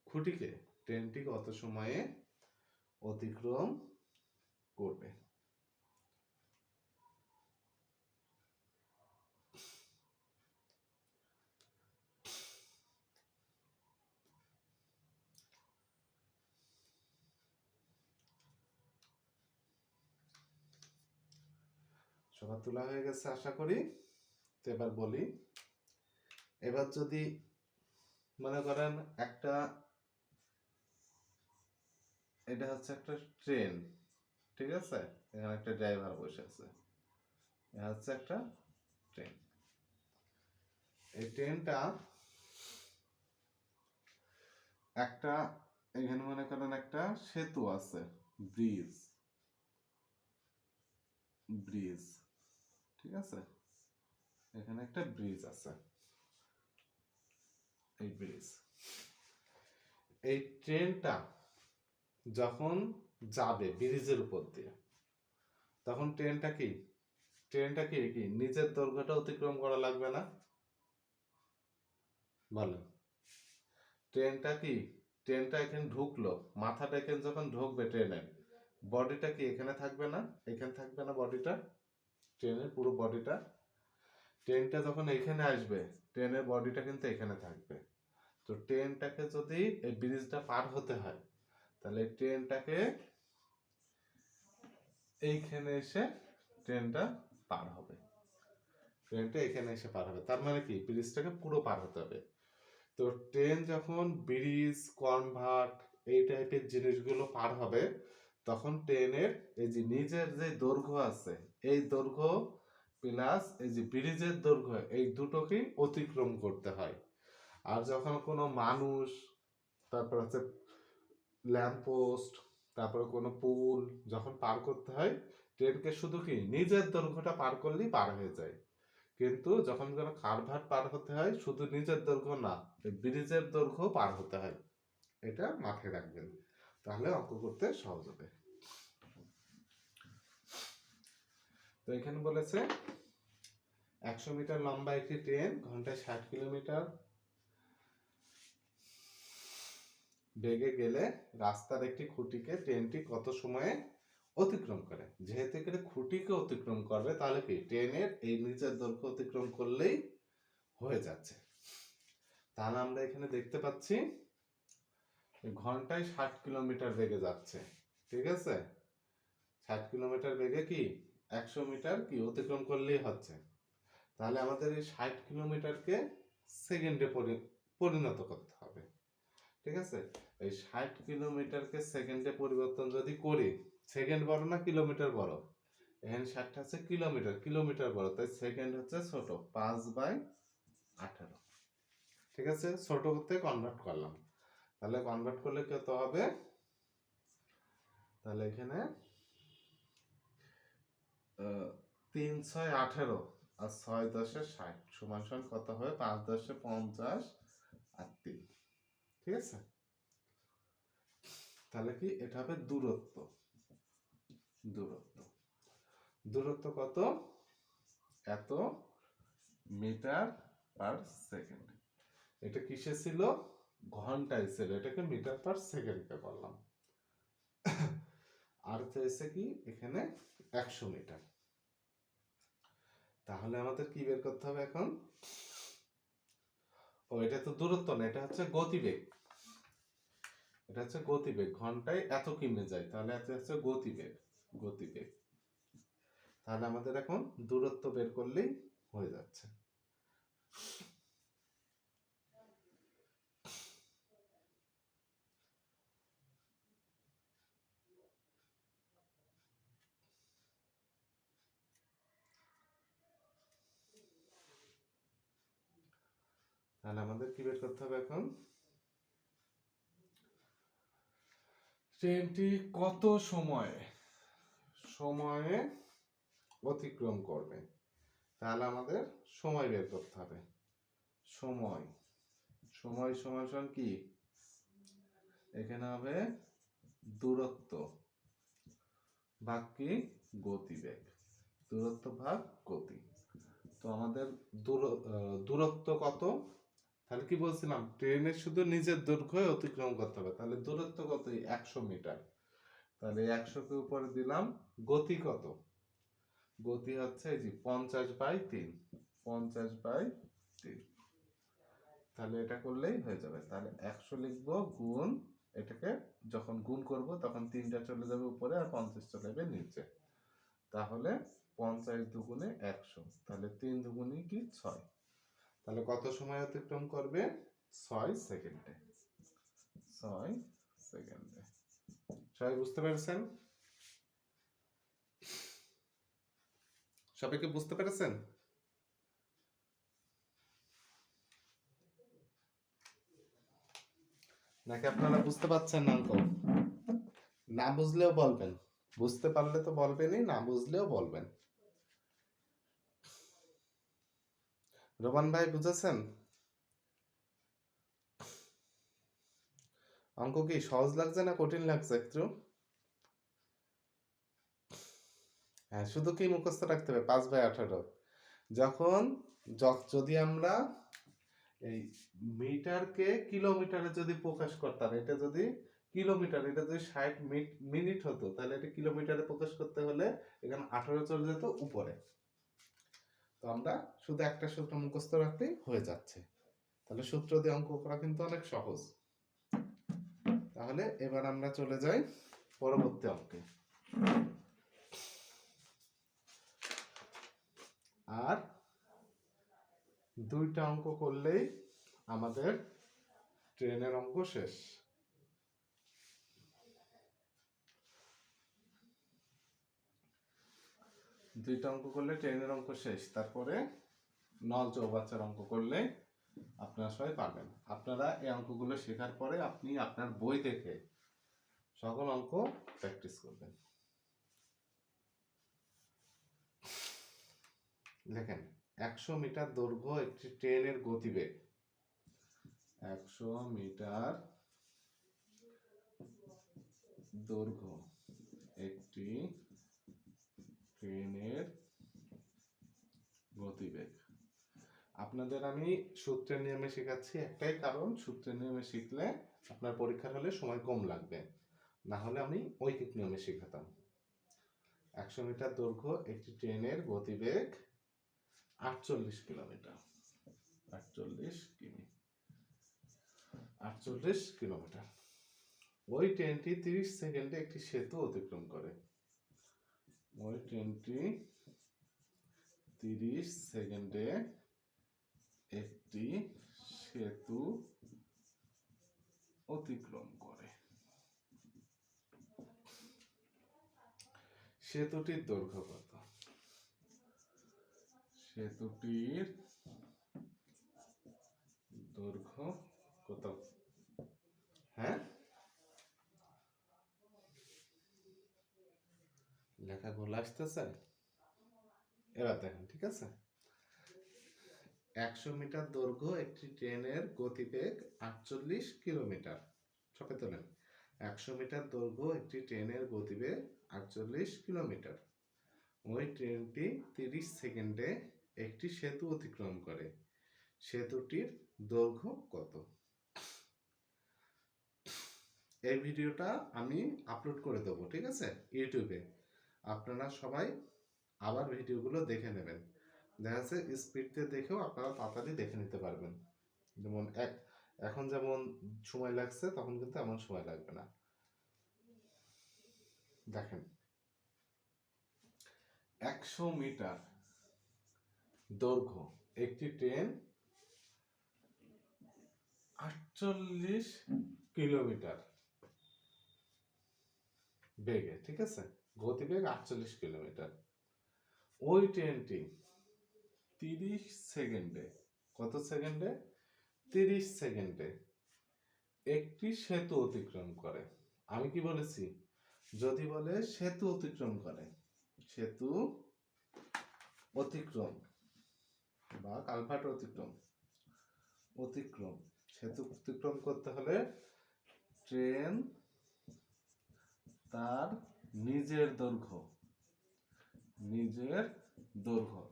খুঁটিকে ট্রেনটি কত সময়ে অতিক্রম করবে? সবার তোলা হয়ে গেছে আশা করি। তো এবার বলি, এবার যদি মনে করেন একটা, এটা হচ্ছে একটা ট্রেন, ঠিক আছে, এখানে একটা ড্রাইভার বসে আছে, এটা হচ্ছে একটা ট্রেন। এই ট্রেনটা একটা, এখানে মনে করেন একটা সেতু আছে, ব্রিজ, ব্রিজ, ঠিক আছে, এখানে একটা ব্রিজ আছে, এই ব্রিজ। এই ট্রেনটা যখন যাবে ব্রিজের উপর দিয়ে, তখন ট্রেনটা কি নিজের দৈর্ঘ্যটা অতিক্রম করা লাগবে না? বলেন, ট্রেনটা এখানে ঢুকলো, মাথাটা এখানে যখন ঢুকবে ট্রেনের, বডিটা কি এখানে থাকবে না? এখানে থাকবে না বডিটা, ট্রেনের পুরো বডিটা? ট্রেনটা যখন এখানে আসবে ট্রেনের বডিটা কিন্তু এখানে থাকবে। তো ট্রেনটাকে যদি এই ব্রিজটা পার হতে হয়, তাহলে ট্রেনটাকে এইখানে এসে ট্রেনটা পার হবে, ট্রেনটা এখানে এসে পার হবে, তার মানে কি ব্রিজটাকে পুরো পার হতে হবে। তো ট্রেন যখন ব্রিজ, কনভার্ট, এই টাইপের জিনিসগুলো পার হবে, তখন ট্রেনের এই যে নিজের যে দৈর্ঘ্য আছে, এই দৈর্ঘ্য প্লাস এই যে ব্রিজের দৈর্ঘ্য, এই দুটোকেই অতিক্রম করতে হয়। আর যখন কোনো মানুষ, তারপর হচ্ছে ল্যাম্পপোস্ট, তারপরে কোনো পুল যখন পার করতে হয়, ট্রেনকে শুধু কি নিজের দৈর্ঘ্যটা পার করলেই পার হয়ে যায়। কিন্তু যখন কোনো কারভার্ট পার হতে হয়, শুধু নিজের দৈর্ঘ্য না, ব্রিজের দৈর্ঘ্য পার হতে হয়। এটা মাথায় রাখবেন, তাহলে অঙ্ক করতে সহজ হবে। তো এখানে বলেছে 100 মিটার লম্বা একটি ট্রেন ঘন্টায় 60 কিলোমিটার বেগে গেলে রাস্তার একটি খুঁটিকে ট্রেনটি কত সময়ে অতিক্রম করে। যেহেতু এখানে খুঁটিকে অতিক্রম করবে তাহলে কি ট্রেনের এই নিচের দৈর্ঘ্য অতিক্রম করলেই হয়ে যাচ্ছে। তাহলে আমরা এখানে দেখতে পাচ্ছি ঘন্টায় 60 কিলোমিটার বেগে যাচ্ছে, ঠিক আছে? 60 কিলোমিটার বেগে কি 100 মিটার কি অতিক্রম করলেই হচ্ছে। তাহলে আমাদের এই 60 কিলোমিটারকে সেকেন্ডে পরিণত করতে হবে, ঠিক আছে? এই 60 কিলোমিটারকে সেকেন্ডে পরিবর্তন যদি করি, সেকেন্ড বড় না কিলোমিটার বড়? এখানে 60 হচ্ছে কিলোমিটার, কিলোমিটার বড়, তাই সেকেন্ড হচ্ছে ছোট, 5/18, ঠিক আছে? ছোট করতে কনভার্ট করলাম। তাহলে কনভার্ট করলে কত হবে? তাহলে এখানে 3×6=18 আর 6×10=60 সমান সমান কত হবে? 5×10=50 আর 3, ঠিক আছে? তাহলে কি এটা হবে দূরত্ব। দূরত্ব দূরত্ব কত? এত মিটার পার সেকেন্ড। এটা কিসে ছিল? ঘন্টায় ছিল, এটাকে মিটার পার সেকেন্ডে করলাম। আর হচ্ছে কি এখানে 100 মিটার। তাহলে আমাদের কি বের করতে হবে এখন? ও এটা তো দূরত্ব না, এটা হচ্ছে গতিবেগ। এটা হচ্ছে গতিবেগ, ঘন্টায় এত কিমে যায়, তাহলে এটা হচ্ছে গতিবেগ। গতিবেগ। তাহলে আমাদের এখন দূরত্ব বের করলেই হয়ে যাচ্ছে। তাহলে আমাদের কি বের করতে হবে এখন? ট্রেনটি কত সময়ে অতিক্রম করবে। তাহলে আমাদের সময় বের করতে হবে। সময় সময় সমান কি? এখানে হবে দূরত্ব ভাগ কি? গতিবেগ। দূরত্ব ভাগ গতি। তো আমাদের দূরত্ব কত? তাহলে কি বলছিলাম? ট্রেনের শুধু নিজের দৈর্ঘ্য অতিক্রম করতে হবে। তাহলে দূরত্ব কত? 100 মিটার। তাহলে 100কে উপরে দিলাম। গতি কত? গতি হচ্ছে এই যে 50/3। 50/3। তাহলে এটা করলেই হয়ে যাবে। তাহলে 100 লিখবো গুণ, এটাকে যখন গুণ করব তখন 3টা চলে যাবে উপরে আর 50 চলে যাবে নিচে। তাহলে 50 দুগুণে 100, তাহলে 3 দুগুণে কি 6। তাহলে কত সময় অতিক্রম করবে? 6 সেকেন্ডে। 6 সেকেন্ডে। সবাই বুঝতে পেরেছেন? সবাইকে বুঝতে পেরেছেন? নাকি আপনারা বুঝতে পারছেন না? অঙ্ক না বুঝলেও বলবেন, বুঝতে পারলে তো বলবেনই, না বুঝলেও বলবেন। রোমান ভাই বুঝেছেন? অঙ্ক কি সহজ লাগছে না কঠিন লাগছে একটু? হ্যাঁ, শুধু কি মুখস্থ রাখতে হবে 5/18। যখন যদি আমরা এই মিটারকে কিলোমিটারে যদি প্রকাশ করতাম, এটা যদি কিলোমিটার, এটা যদি 60 মিনিট হতো, তাহলে এটা কিলোমিটারে প্রকাশ করতে হলে এখানে 18 চলে যেত উপরে। তো আমরা শুধু একটা সূত্র মুখস্থ রাখলেই হয়ে যাচ্ছে। তাহলে সূত্র দিয়ে অঙ্ক করা কিন্তু অনেক সহজ। তাহলে এবার আমরা চলে যাই পরবর্তী অঙ্কে। আর 2টা অঙ্ক করলেই আমাদের ট্রেনের অঙ্ক শেষ। 2টা অঙ্ক করলে ট্রেনের অঙ্ক শেষ। তারপরে নল চৌবাচ্চার অঙ্ক করলে আপনারা সবাই পারবেন। আপনারা এই অঙ্কগুলো শেখার পরে আপনি আপনার বই দেখে সকল অঙ্ক প্র্যাকটিস করবেন। দেখেন, 100 মিটার দৈর্ঘ্য একটি ট্রেনের গতিবেগ। 100 মিটার দৈর্ঘ্য একটি ট্রেনের গতিবেগ। আপনাদের আমি সূত্রের নিয়মে শেখাচ্ছি, একটাই কারণ, সূত্রের নিয়মে শিখলে আপনার পরীক্ষার হলে সময় কম লাগবে, না হলে আমি ঐকিক নিয়মে শেখাতাম। 100 মিটার দৈর্ঘ্য একটি ট্রেনের গতিবেগ 48 কিলোমিটার। 48 কিলোমিটার। ওই ট্রেনটি 30 সেকেন্ডে একটি সেতু অতিক্রম করে। ওই ট্রেনটি 30 সেকেন্ডে একটি সেতু অতিক্রম করে। সেতুটির দৈর্ঘ্য কত? সেতুটির দৈর্ঘ্য কত? হ্যাঁ, লেখা গোল আসতেছে। এবার দেখেন, ঠিক আছে। 100 মিটার দৈর্ঘ্য একটি ট্রেনের গতিবেগ 48 কিলোমিটার। সবাই তোলেন। 100 মিটার দৈর্ঘ্য একটি ট্রেনের গতিবেগ 48 কিলোমিটার। ওই ট্রেনটি 30 সেকেন্ডে একটি সেতু অতিক্রম করে। সেতুটির দৈর্ঘ্য কত? এই ভিডিওটা আমি আপলোড করে দেবো, ঠিক আছে, ইউটিউবে। আপনারা সবাই আবার ভিডিওগুলো দেখে নেবেন। দেখা যাচ্ছে স্পিডতে দেখেও আপনারা তাড়াতাড়ি দেখে নিতে পারবেন। যেমন এখন যেমন সময় লাগছে, তখন কিন্তু এমন সময় লাগবে না। দেখেন, 100 মিটার দৈর্ঘ্য একটি ট্রেন 48 কিলোমিটার বেগে, ঠিক আছে, গতিবেগ 48 কিলোমিটার। ওই ট্রেনটি 30 সেকেন্ডে, কত সেকেন্ডে? 30 সেকেন্ডে একটি সেতু অতিক্রম করে। আমি কি বলেছি? যদি বলে সেতু অতিক্রম করে, সেতু অতিক্রম বা কালভার্ট অতিক্রম, সেতু অতিক্রম করতে হলে ট্রেন তার নিজের দৈর্ঘ্য,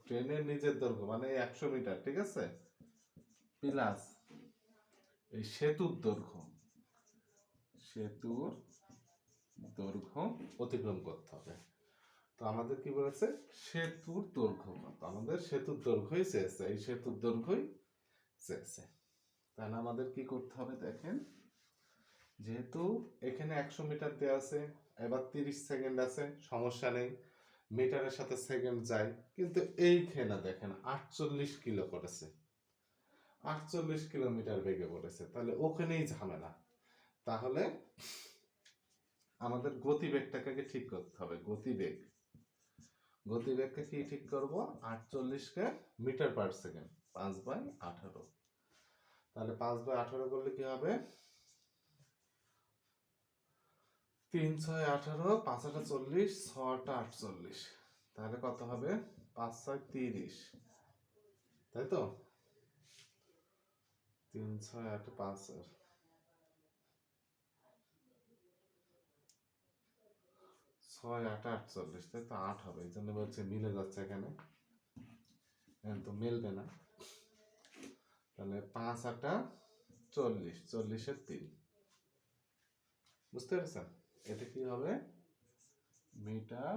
ট্রেনের নিজের দৈর্ঘ্য মানে 100 মিটার, ঠিক আছে, প্লাস এই সেতুর দৈর্ঘ্য অতিক্রম করতে হবে। তো আমাদের কি বলেছে? সেতুর দৈর্ঘ্য কত? আমাদের সেতুর দৈর্ঘ্যই চেয়েছে, এই সেতুর দৈর্ঘ্যই চেয়েছে। তাহলে আমাদের কি করতে হবে? দেখেন, যেহেতু এখানে 100 মিটার দেওয়া আছে, এবার 30 সেকেন্ড আছে, সমস্যা নেই, মিটারের সাথে সেকেন্ড যায়। কিন্তু এইখানে দেখেন 48 কিলো করেছে, 48 কিলোমিটার বেগে পড়েছে, তাহলে ওখানেই ঝামেলা। তাহলে আমাদের গতিবেগটাকে ঠিক করতে হবে। গতিবেগকে কি ঠিক করব? 48কে মিটার পার সেকেন্ড, 5/18। তাহলে 5/18 করলে কি হবে? 3 6 18, 5 8 40, 6 8 48। তাহলে কত হবে? 5 6 30, তাই তো? 3 6 8 5 6 8 48, তাই তো? 8 হবে, এই জন্য বলছে মিলে যাচ্ছে এখানে, তো মিলবে না। তাহলে 5 8 40, 40-এর 3, বুঝতে পেরেছেন? এটা কি হবে? Metre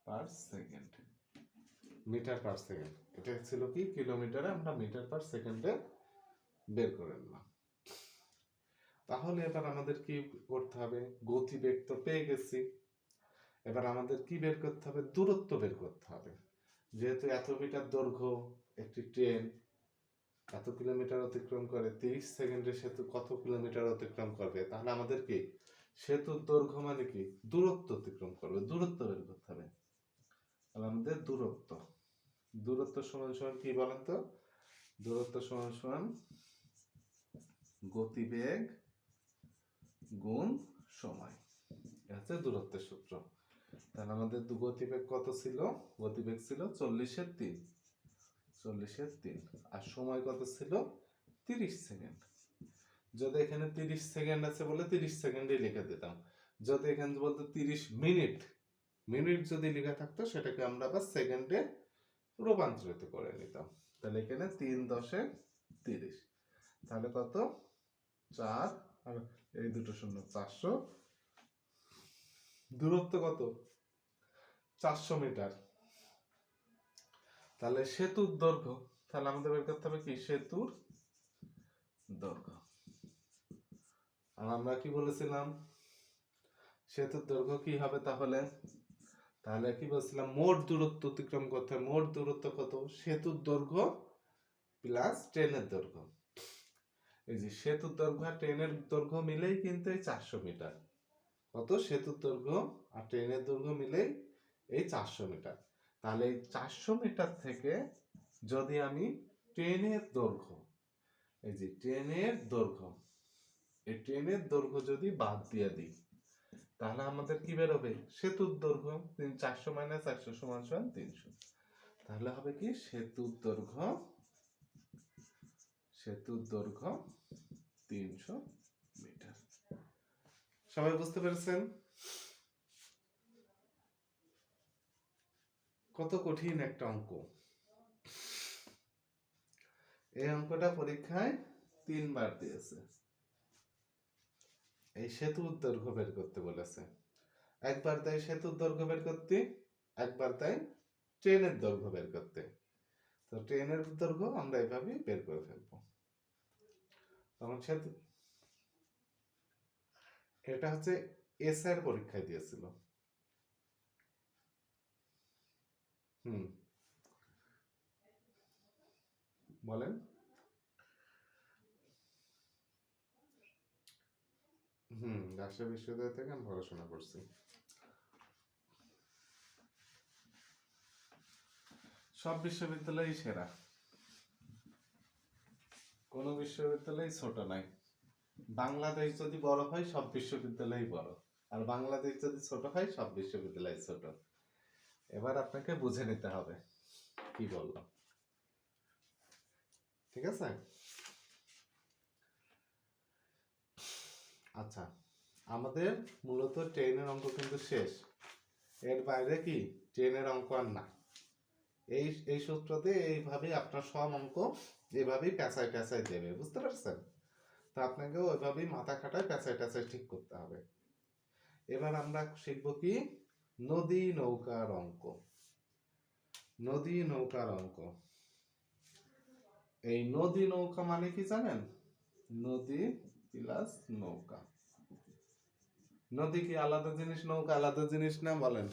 per second. এটা ছিল কি কিলোমিটারে, আমরা মিটার পার সেকেন্ডে বের করে নিলাম। তাহলে এবার আমাদের কি করতে হবে? গতিবেগ তো পেয়ে গেছি, এবার আমাদের কি বের করতে হবে? দূরত্ব বের করতে হবে। যেহেতু এত মিটার দৈর্ঘ্য একটি ট্রেন এত কিলোমিটার অতিক্রম করে, 30 সেকেন্ডে সেতু কত কিলোমিটার অতিক্রম করবে? তাহলে আমাদের কি সেতুর দৈর্ঘ্য মানে কি দূরত্ব অতিক্রম করবে, দূরত্ব বের করতে হবে। তাহলে আমাদের দূরত্ব সমান সমান কি বলেন তো? দূরত্ব সমান সমান গতিবেগ গুণ সময়। এটা হচ্ছে দূরত্বের সূত্র। তাহলে আমাদের গতিবেগ কত ছিল? গতিবেগ ছিল 40-এর 3, আর সময় কত ছিল? 30 সেকেন্ড। যদি এখানে 30 সেকেন্ড আছে বলে 30 সেকেন্ডে লিখে দিতাম। যদি এখানে বলতো 30 মিনিট যদি লেখা থাকতো, সেটাকে আমরা আবার সেকেন্ডে রূপান্তরিত করে নিতাম। তাহলে এখানে 3 10 30, তাহলে কত? 4 আর এই দুটো শূন্য, 400। দূরত্ব কত? 400 মিটার। তাহলে সেতুর দৈর্ঘ্য, তাহলে আমাদের বের করতে হবে কি সেতুর দৈর্ঘ্য। আর আমরা কি বলেছিলাম সেতুর দৈর্ঘ্য কি হবে তাহলে? তাহলে কি বলছিলাম মোট দূরত্ব অতিক্রম করতে হবে। মোট দূরত্ব কত? সেতুর দৈর্ঘ্য প্লাস ট্রেনের দৈর্ঘ্য। এই যে সেতুর দৈর্ঘ্য আর ট্রেনের দৈর্ঘ্য মিলেই কিন্তু এই 400 মিটার। কত? সেতুর দৈর্ঘ্য আর ট্রেনের দৈর্ঘ্য মিলেই এই 400 মিটার। তাহলে এই 400 মিটার থেকে যদি আমি ট্রেনের দৈর্ঘ্য, এই যে ট্রেনের দৈর্ঘ্য, এই ট্রেনের দৈর্ঘ্য যদি বাদ দিয়ে দিই তাহলে আমাদের কি বেরোবে? সেতুর দৈর্ঘ্য। 400 মাইনাস 400 সমান 300। তাহলে হবে কি সেতুর দৈর্ঘ্য 300 মিটার। সবাই বুঝতে পেরেছেন? কত কঠিন একটা অঙ্ক। এই অঙ্কটা পরীক্ষায় 3 বার দিয়েছে। এই সেতুর দৈর্ঘ্য বের করতে বলেছে। একবার দেয় সেতুর দৈর্ঘ্য বের করতে, একবার দেয় ট্রেনের দৈর্ঘ্য বের করতে। তো ট্রেনের দৈর্ঘ্য আমরা এভাবেই বের করে ফেলবো। তখন সেতু, এটা হচ্ছে এসআর পরীক্ষায় দিয়েছিল। বলেন। রাজশাহী বিশ্ববিদ্যালয় থেকে আমি পড়াশোনা করছি। সব বিশ্ববিদ্যালয়ই সেরা, কোন বিশ্ববিদ্যালয় ছোট নাই। বাংলাদেশ যদি বড় হয় সব বিশ্ববিদ্যালয় বড়, আর বাংলাদেশ যদি ছোট হয় সব বিশ্ববিদ্যালয় ছোট। এবার আপনাকে বুঝে নিতে হবে কি বললাম, ঠিক আছে? আচ্ছা, আমাদের মূলত ট্রেনের অঙ্ক কিন্তু শেষ। এর বাইরে কি ট্রেনের অঙ্ক আর না। এই এই সূত্রতে এইভাবেই আপনার সব অঙ্ক এভাবেই পেঁচায় পেঁচায় দেবে, বুঝতে পারছেন? তো আপনাকে ওইভাবেই মাথা খাটায় পেঁচায় পেঁচায় ঠিক করতে হবে। এবার আমরা শিখব কি নদী নৌকার অঙ্ক। নদী নৌকার অঙ্ক। এই নদী নৌকা মানে কি জানেন? নদী প্লাস নৌকা। নদী কি আলাদা জিনিস, নৌকা আলাদা জিনিস না? বলেন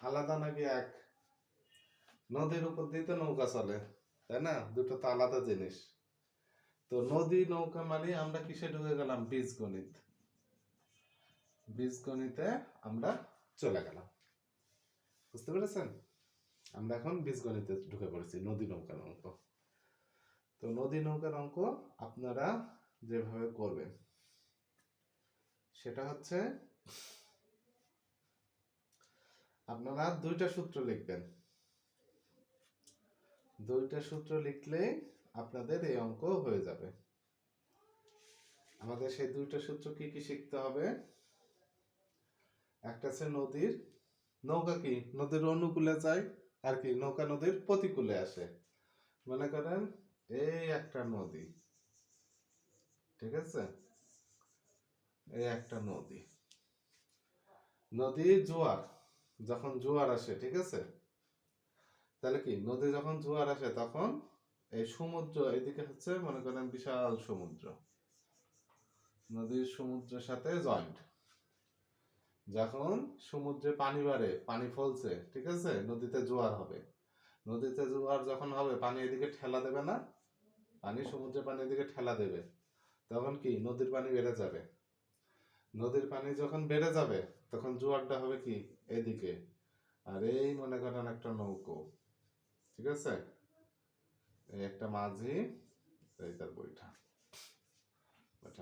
আলাদা নাকি এক? নদীর উপর দিয়ে তো নৌকা চলে, তাই না? দুটো তো আলাদা জিনিস। তো নদী নৌকা মানে আমরা কিসে ঢুকে গেলাম? বীজগণিত। বীজগণিতে আমরা চলে গেলাম, বুঝতে পেরেছেন? আমরা এখন বীজগণিতে ঢুকে পড়েছি, নদী নৌকার অঙ্ক। তো নদী নৌকার অঙ্ক আপনারা যেভাবে করবেন সেটা হচ্ছে আপনারা দুইটা সূত্র লিখবেন। দুইটা সূত্র লিখলে আপনাদের এই অঙ্ক হয়ে যাবে। আমাদের সেই দুইটা সূত্র কি কি শিখতে হবে? একটা আছে নদীর, নৌকা কি নদীর অনুকূলে যায়, আর কি নৌকা নদীর প্রতিকূলে আসে। মনে করেন এই একটা নদী, ঠিক আছে? এই একটা নদী, নদী জোয়ার, যখন জোয়ার আসে, ঠিক আছে? তাহলে কি নদী যখন জোয়ার আসে তখন এই সমুদ্র এদিকে হচ্ছে মনে করেন বিশাল সমুদ্র, নদীর সমুদ্রের সাথে জয়েন্ট। যখন সমুদ্রে পানি বাড়ে, পানি ফলছে, ঠিক আছে, নদীতে জোয়ার হবে। নদীতে জোয়ার যখন হবে পানি এদিকে ঠেলা দেবে না, পানি সমুদ্রের পানি এদিকে ঠেলা দেবে, তখন কি নদীর পানি বেড়ে যাবে। নদীর পানি যখন বেড়ে যাবে তখন জোয়ারটা হবে কি এদিকে। আর এই মনে করেন একটা নৌকো, ঠিক আছে, এই একটা মাঝি, এই তার বইটা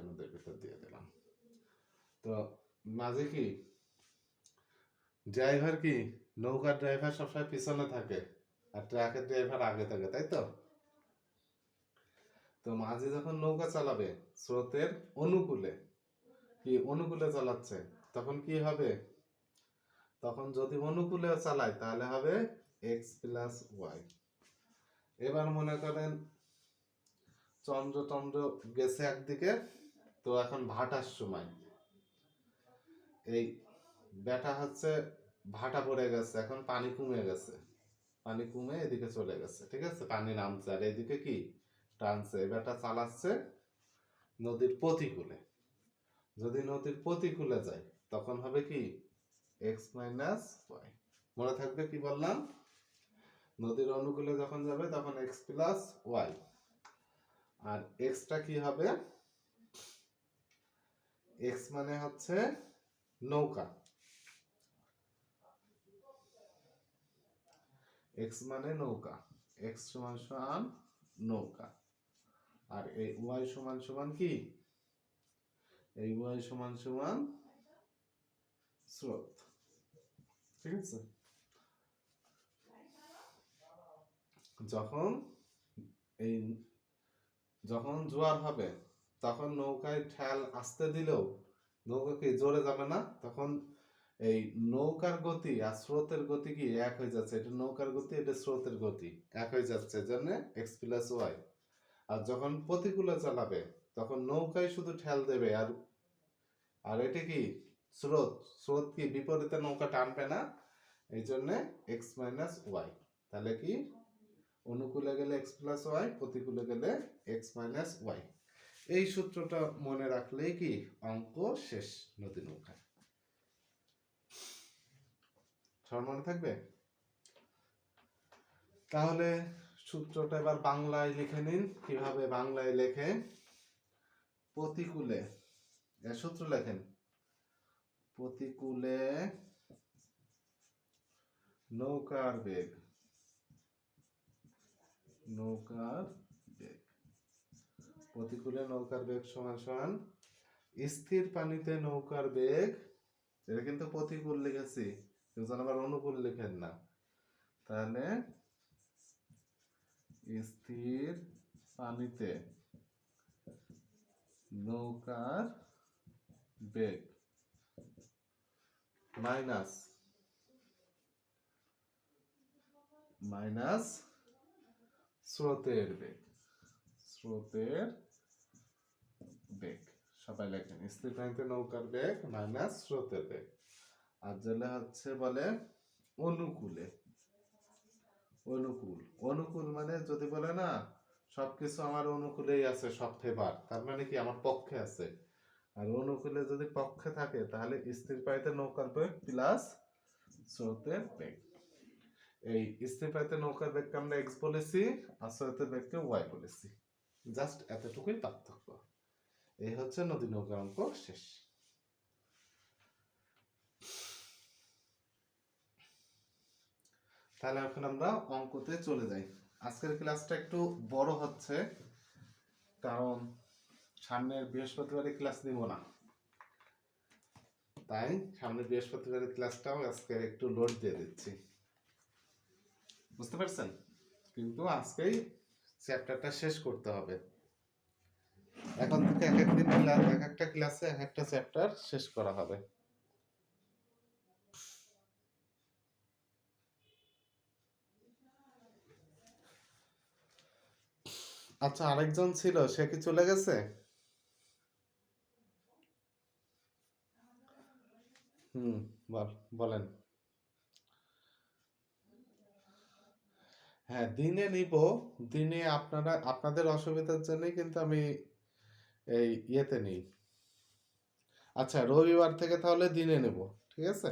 নদীর ভিতর দিয়ে দিলাম। তো মাঝি কি ড্রাইভার, কি নৌকার ড্রাইভার সবসময় পিছনে থাকে আর ট্রাকের ড্রাইভার আগে থাকে, তাই তো? তো মাঝি যখন নৌকা চালাবে স্রোতের অনুকূলে, কি অনুকূলে চালাচ্ছে, তখন কি হবে? তখন যদি অনুকূলে চালায় তাহলে হবে এক্স প্লাস ওয়াই। এবার মনে করেন চন্দ্র চন্দ্র গেছে একদিকে, তো এখন ভাটার সময় এই ব্যাটা হচ্ছে ভাটা পড়ে গেছে, এখন পানি কমে গেছে, পানি কমে এদিকে চলে গেছে, ঠিক আছে, পানি নামছে আর এদিকে কি টানছে, এবারটা চালাচ্ছে নদীর প্রতিকূলে। যদি নদীর প্রতিকূলে যায় তখন হবে কি এক্স মাইনাস ওয়াই। মনে থাকবে কি বললাম, নদীর অনুকূলে যখন যাবে তখন এক্স প্লাস ওয়াই, আর এক্সটা কি হবে, এক্স মানে হচ্ছে নৌকা, এক্স মানে নৌকা, এক্স সমান সমান নৌকা, আর এই ওয়াই সমান সমান কি, এই ওয়াই সমান সমান স্রোত, ঠিক আছে। যখন এই যখন জোয়ার হবে তখন নৌকায় ঠেল আসতে দিলেও নৌকা কি জোরে যাবে না, তখন এই নৌকার গতি আর স্রোতের গতি কি এক হয়ে যাচ্ছে, এটা নৌকার গতি এটা স্রোতের গতি এক হয়ে যাচ্ছে, জন্য এক্স প্লাস ওয়াই। আর যখন প্রতিকূলে চালাবে তখন নৌকায় শুধু ঠেল দেবে, আর আর এটা কি স্রোত, স্রোত কি বিপরীতে নৌকা টানবে না, এই জন্য এক্স মাইনাস ওয়াই। তাহলে কি অনুকূলে গেলে এক্স প্লাস ওয়াই, প্রতিকূলে গেলে এক্স মাইনাস ওয়াই। এই সূত্রটা মনে রাখলেই কি অঙ্ক শেষ নদী নৌকায়। সবার মনে থাকবে? তাহলে সূত্রটা এবার বাংলায় লিখে নিন। কিভাবে বাংলায় লেখে, প্রতিকূলে এর সূত্র লেখেন, প্রতিকূলে নৌকার বেগ, নৌকার বেগ, প্রতিকূলে নৌকার বেগ সমান সমান স্থির পানিতে নৌকার বেগ, এটা কিন্তু প্রতিকূল লিখেছি, কেউ আবার অনুকূল লিখেন না, তাহলে স্থির পানিতে নৌকার বেগ মাইনাস মাইনাস স্রোতের বেগ, স্রোতের বেগ, সবাই লেখেন স্থির পানিতে নৌকার বেগ মাইনাস স্রোতের বেগ। আর যেটা হচ্ছে বলে অনুকূলে, অনুকূল, অনুকূল মানে যদি বলে না সবকিছু আমার অনুকূলেই আছে, সব ফেভার, তার মানে কি আমার পক্ষে আছে। আর অনুকূলে যদি পক্ষে থাকে তাহলে স্থির পানিতে নৌকার বেগ প্লাস স্রোতের বেগ। এই স্থির পানিতে নৌকার বেগকে আমরা এক্স বলেছি আর স্রোতের বেগকে ওয়াই বলেছি, জাস্ট এতটুকুই পার্থক্য। এই হচ্ছে নদী নৌকার অঙ্ক শেষ। তাহলে এখন আমরা অঙ্কতে চলে যাই। আজকের ক্লাসটা একটু বড় হচ্ছে কারণ সামনের বৃহস্পতিবারে ক্লাস নিব না, তাই সামনের বৃহস্পতিবারের ক্লাসটাও আজকে একটু লোড দিয়ে দিচ্ছি, বুঝতে পারছেন? কিন্তু আজকেই চ্যাপ্টারটা শেষ করতে হবে, এখন থেকে এক একদিন এক একটা ক্লাসে এক একটা চ্যাপ্টার শেষ করা হবে। আচ্ছা, আরেকজন ছিল, সে কি চলে গেছে? বলেন। হ্যাঁ, দিনে নিব, দিনে আপনাদের অসুবিধার জন্যই কিন্তু আমি এই ইয়েতে নেই। আচ্ছা, রবিবার থেকে তাহলে দিনে নেব, ঠিক আছে।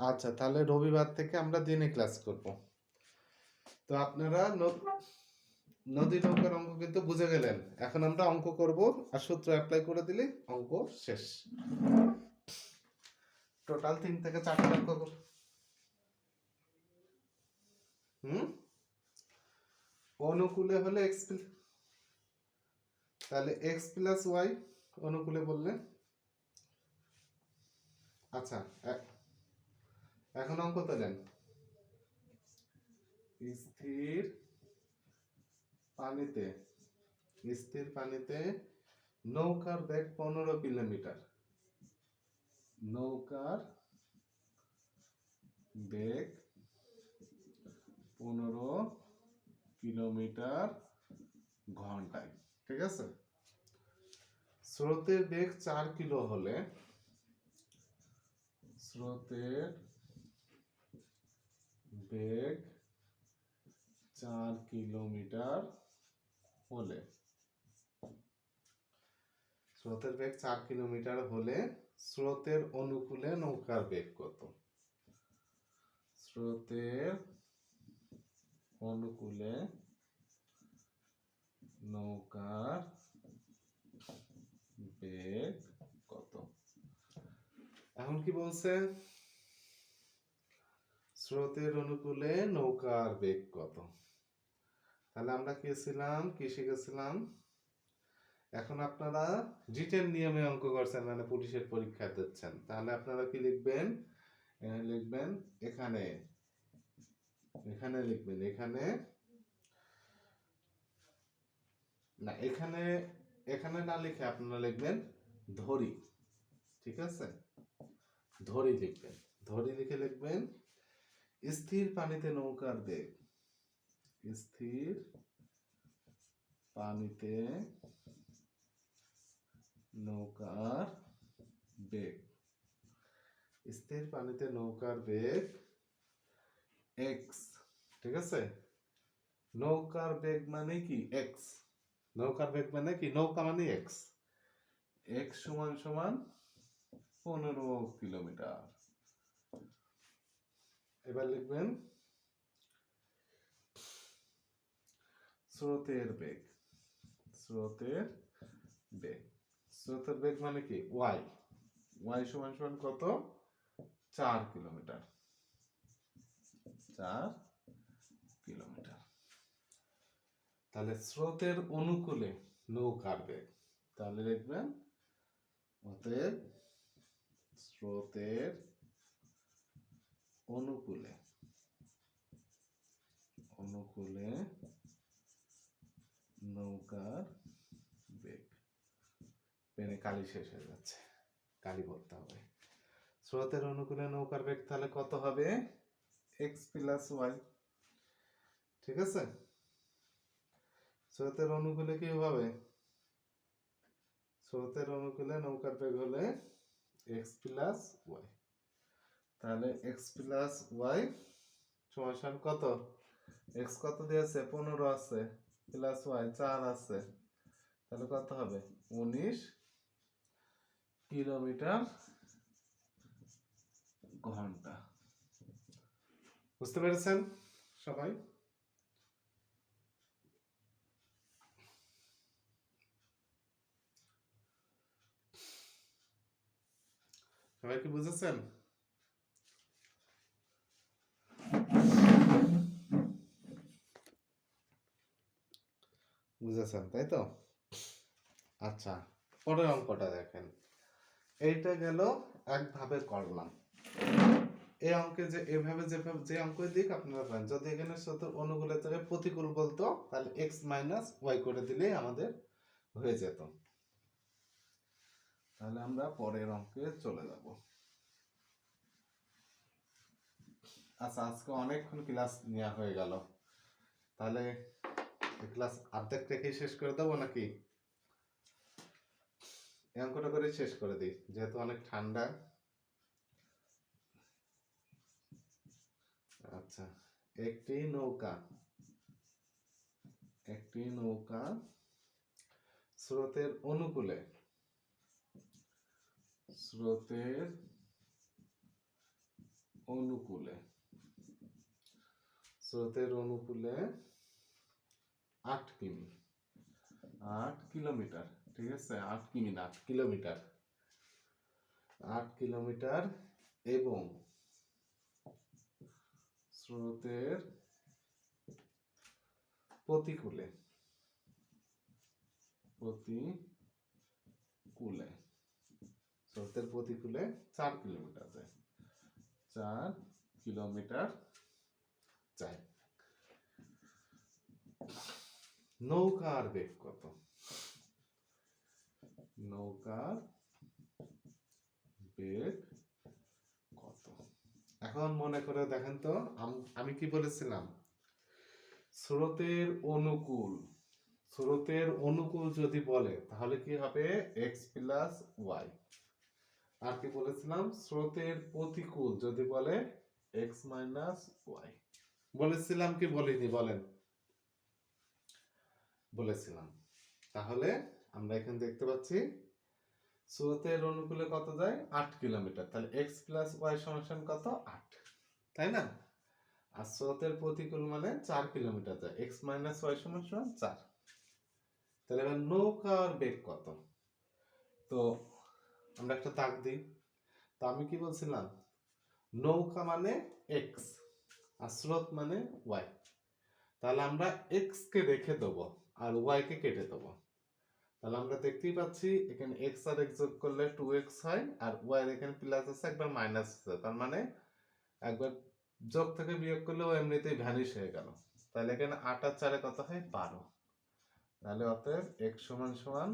আচ্ছা, তাহলে রবিবার থেকে আমরা দিনে ক্লাস করব। তো আপনারা নদী নৌকার অঙ্ক কিন্তু বুঝে গেলেন, এখন আমরা অঙ্ক করব আর সূত্র অ্যাপ্লাই করে দিলে অঙ্ক শেষ। টোটাল 3 থেকে 4টা অঙ্ক অনুকূলে হলে এক্স, তাহলে এক্স প্লাস ওয়াই অনুকূলে বললে। আচ্ছা, এখন অঙ্ক তোলেন। স্থির পানিতে, স্থির পানিতে নৌকার বেগ 15 কিলোমিটার, নৌকার বেগ 15 কিলোমিটার ঘন্টায়। ঠিক আছে, স্রোতের বেগ 4 কিলো হলে স্রোতের বেগ 4 কিলোমিটার হলে স্রোতের বেগ 4 কিলোমিটার হলে স্রোতের অনুকূলে নৌকার বেগ কত? স্রোতের অনুকূলে নৌকার বেগ কত? এখন কি বলছে? স্রোতের অনুকূলে নৌকার বেগ কত? তাহলে আমরা কি শিখেছিলাম? এখন আপনারা রিটেন নিয়মে অঙ্ক করছেন, মানে পুলিশের পরীক্ষা দিচ্ছেন, তাহলে আপনারা কি লিখবেন? লিখবেন এখানে লিখবেন এখানে না, এখানে না লিখে আপনারা লিখবেন ধরি। ঠিক আছে, ধরি লিখবেন। ধরি লিখে লিখবেন স্থির পানিতে নৌকার বেগ, স্থির পানিতে নৌকার বেগ, স্থির পানিতে নৌকার বেগ x। ঠিক আছে, নৌকার বেগ মানে কি? x। নৌকার বেগ মানে কি? নৌকা মানে x। x সমান সমান 15 কিলোমিটার। এবার লিখবেন স্রোতের বেগ, স্রোতের বেগ, স্রোতের বেগ মানে কি? y। y সমান সমান কত? 4 কিলোমিটার, 4 কিলোমিটার। তাহলে স্রোতের অনুকূলে নৌকার বেগ, তাহলে লিখবেন অতএব স্রোতের অনুকূলে নৌকার বেগ। পেনে কালি শেষ হয়ে যাচ্ছে, কালি ভরতে হবে। স্রোতের অনুকূলে নৌকার বেগ তাহলে কত হবে? x plus y। ঠিক আছে, স্রোতের অনুকূলে কি হবে? স্রোতের অনুকূলে নৌকার বেগ হলে x প্লাস y। তাহলে x প্লাস y সমান কত? x কত দিয়েছে? 15 আছে, প্লাস y 4 আছে, তাহলে কত হবে? 19 কিলোমিটার ঘন্টা। বুঝতে পেরেছেন সবাই? সবাই কি বুঝেছেন? বুঝেছেন তাই তো? আচ্ছা, পরের অঙ্কটা দেখেন। এইটা গেল একভাবে করলাম। এই অঙ্কে যে এভাবে যে অঙ্ক দিক আপনারা পান, যদি এখানে স্রোতের অনুকূলে থেকে প্রতিকূল বলতো তাহলে x মাইনাস y করে দিলেই আমাদের হয়ে যেত। তাহলে আমরা পরের অঙ্কে চলে যাব। আচ্ছা, আজকে অনেকক্ষণ ক্লাস নেওয়া হয়ে গেল, তাহলে ক্লাস অর্ধেক রেখেই শেষ করে দেবো নাকি? এই অঙ্কটা করে শেষ করে দিই, যেহেতু অনেক ঠান্ডা। আচ্ছা, একটি নৌকা স্রোতের অনুকূলে স্রোতের অনুকূলে 8 কিলোমিটার। ঠিক আছে, 8 কিমি না, 8 কিলোমিটার। 8 কিলোমিটার এবং স্রোতের প্রতিকূলে স্রোতের প্রতিকূলে 4 কিলোমিটার যায়, 4 কিলোমিটার যায়। নৌকার বেগ কত? নৌকার বেগ কত? এখন মনে করে দেখেন তো, আমি কি বলেছিলাম? স্রোতের স্রোতের অনুকূল যদি বলে তাহলে কি হবে এক্স প্লাস ওয়াই। আর কি বলেছিলাম, স্রোতের প্রতিকূল যদি বলে এক্স মাইনাস ওয়াই। বলেছিলাম কি বলিনি বলেন? বলেছিলাম। তাহলে আমরা এখানে দেখতে পাচ্ছি স্রোতের অনুকূলে কত যায়, 8 কিলোমিটার। তাহলে এক্স প্লাস ওয়াই সমান কত, 8, তাই না? আর স্রোতের প্রতিকূল মানে 4 কিলোমিটার যায়, এক্স মাইনাস ওয়াই সমান 4। তাহলে এবার নৌকার বেগ কত? তো আমরা একটা দাগ দিই। তো আমি কি বলছিলাম, নৌকা মানে এক্স আর স্রোত মানে ওয়াই। তাহলে আমরা এক্স কে রেখে দেবো আর ওয়াই কে কেটে দেবো। তাহলে আমরা দেখতেই পাচ্ছি এখানে এক্স আর এক্স যোগ করলে 2x হয়, আর ওয়াই এখানে প্লাস আছে একবার মাইনাস আছে, তার মানে একবার যোগ থেকে বিয়োগ করলে ও এমনিতেই ভ্যানিশ হয়ে গেল। তাহলে এখানে 8 আর 4 কত হয়, 12। তাহলে অতএব x সমান সমান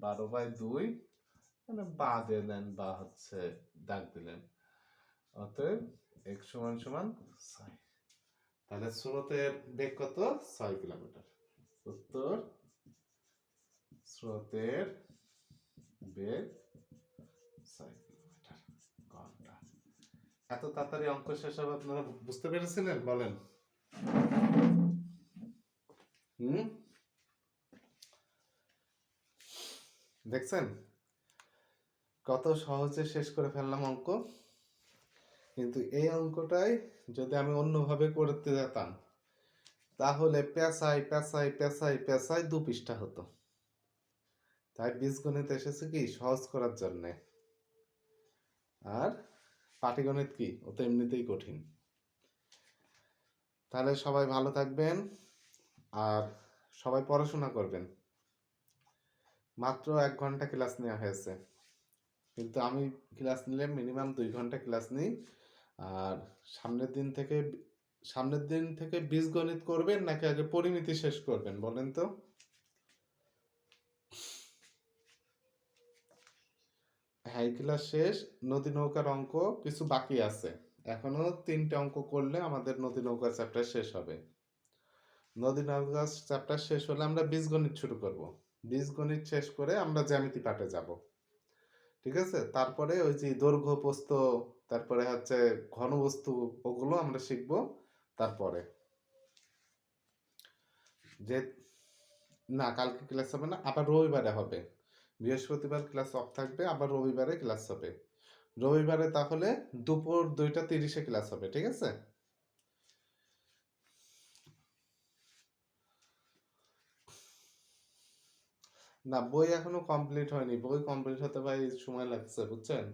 12/2, মানে বা দিলেন বা হচ্ছে দাগ দিলেন, অতএব x সমান সমান 6। তাহলে স্রোতের বেগ কত, 6 কিলোমিটার। উত্তর স্রোতের বেগ 6 কিলোমিটার ঘন্টা। এত তাড়াতাড়ি অঙ্ক শেষ হবে আপনারা বুঝতে পেরেছিলেন বলেন? দেখছেন কত সহজে শেষ করে ফেললাম অঙ্ক। কিন্তু এই অঙ্কটাই যদি আমি অন্যভাবে করতে যেতাম তাহলে পেঁচাই পেঁচাই পেঁচাই পেঁচাই 2 পৃষ্ঠা হতো। তাই বীজগণিত এসেছে কি সহজ করার জন্যে। আর পাটিগণিত কি, ও তো এমনিতেই কঠিন। তাহলে সবাই ভালো থাকবেন আর সবাই পড়াশোনা করবেন। মাত্র 1 ঘন্টা ক্লাস নেওয়া হয়েছে, কিন্তু আমি ক্লাস নিলে মিনিমাম 2 ঘন্টা ক্লাস নিই। আর সামনের দিন থেকে বীজগণিত করবেন নাকি আগে পরিমিতি শেষ করবেন বলেন তো? হ্যাঁ, ক্লাস শেষ। নদী নৌকার অঙ্ক কিছু বাকি আছে, এখনো 3টে অঙ্ক করলে আমাদের নদী নৌকার চ্যাপ্টার শেষ হবে। নদী নৌকার চ্যাপ্টার শেষ হলে আমরা বীজগণিত শুরু করব। বীজগণিত শেষ করে আমরা জ্যামিতি পাঠে যাব, ঠিক আছে? তারপরে ওই যে দৈর্ঘ্য প্রস্থ, তারপরে হচ্ছে ঘনবস্তু, ওগুলো আমরা শিখব। তারপরে যে না, কালকে ক্লাস হবে না, আবার রবিবারে হবে। বৃহস্পতিবার ক্লাস অফ থাকবে, আবার রবিবারে ক্লাস হবে। রবিবারে তাহলে দুপুর 2টা 30-এ ক্লাস হবে, ঠিক আছে? না, বই এখনো কমপ্লিট হয়নি। বই কমপ্লিট হতে ভাই সময় লাগছে, বুঝছেন?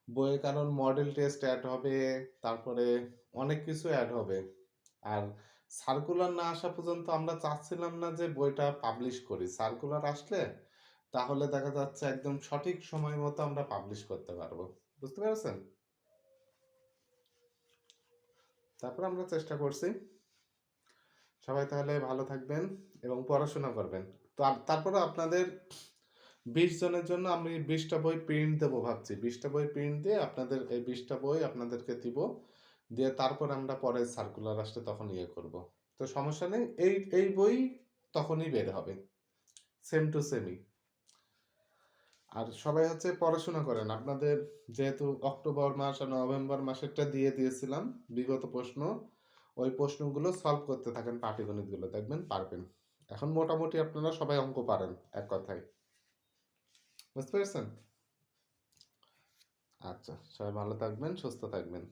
বইয়ে কারণ মডেল টেস্ট অ্যাড হবে, তারপরে অনেক কিছু অ্যাড হবে। আর সার্কুলার না আসা পর্যন্ত আমরা চাচ্ছিলাম না যে বইটা পাবলিশ করি। সার্কুলার আসলে তাহলে দেখা যাচ্ছে একদম সঠিক সময় মতো আমরা পাবলিশ করতে পারবো, বুঝতে পেরেছেন? তারপর আমরা চেষ্টা করছি। সবাই তাহলে ভালো থাকবেন এবং পড়াশোনা করবেন। তো তারপরে আপনাদের 20 জনের জন্য আমি 20টা বই প্রিন্ট দেবো ভাবছি। 20টা বই প্রিন্ট দিয়ে আপনাদের এই 20টা বই আপনাদেরকে দিব, দিয়ে তারপর আমরা পরে সার্কুলার আসলে তখন ইয়ে করব। তো সমস্যা নেই, এই বই তখনই বের হবে, সেম টু সেমই। আর সবাই হচ্ছে পড়াশোনা করেন। আপনাদের যেহেতু অক্টোবর মাস আর নভেম্বর মাসেরটা দিয়ে দিয়েছিলাম বিগত প্রশ্ন, ওই প্রশ্নগুলো সলভ করতে থাকেন, পাটিগণিতগুলো, দেখবেন পারবেন। এখন মোটামুটি আপনারা সবাই অঙ্ক পারেন এক কথায়, বুঝতে পেরেছেন? আচ্ছা, সবাই ভালো থাকবেন, সুস্থ থাকবেন।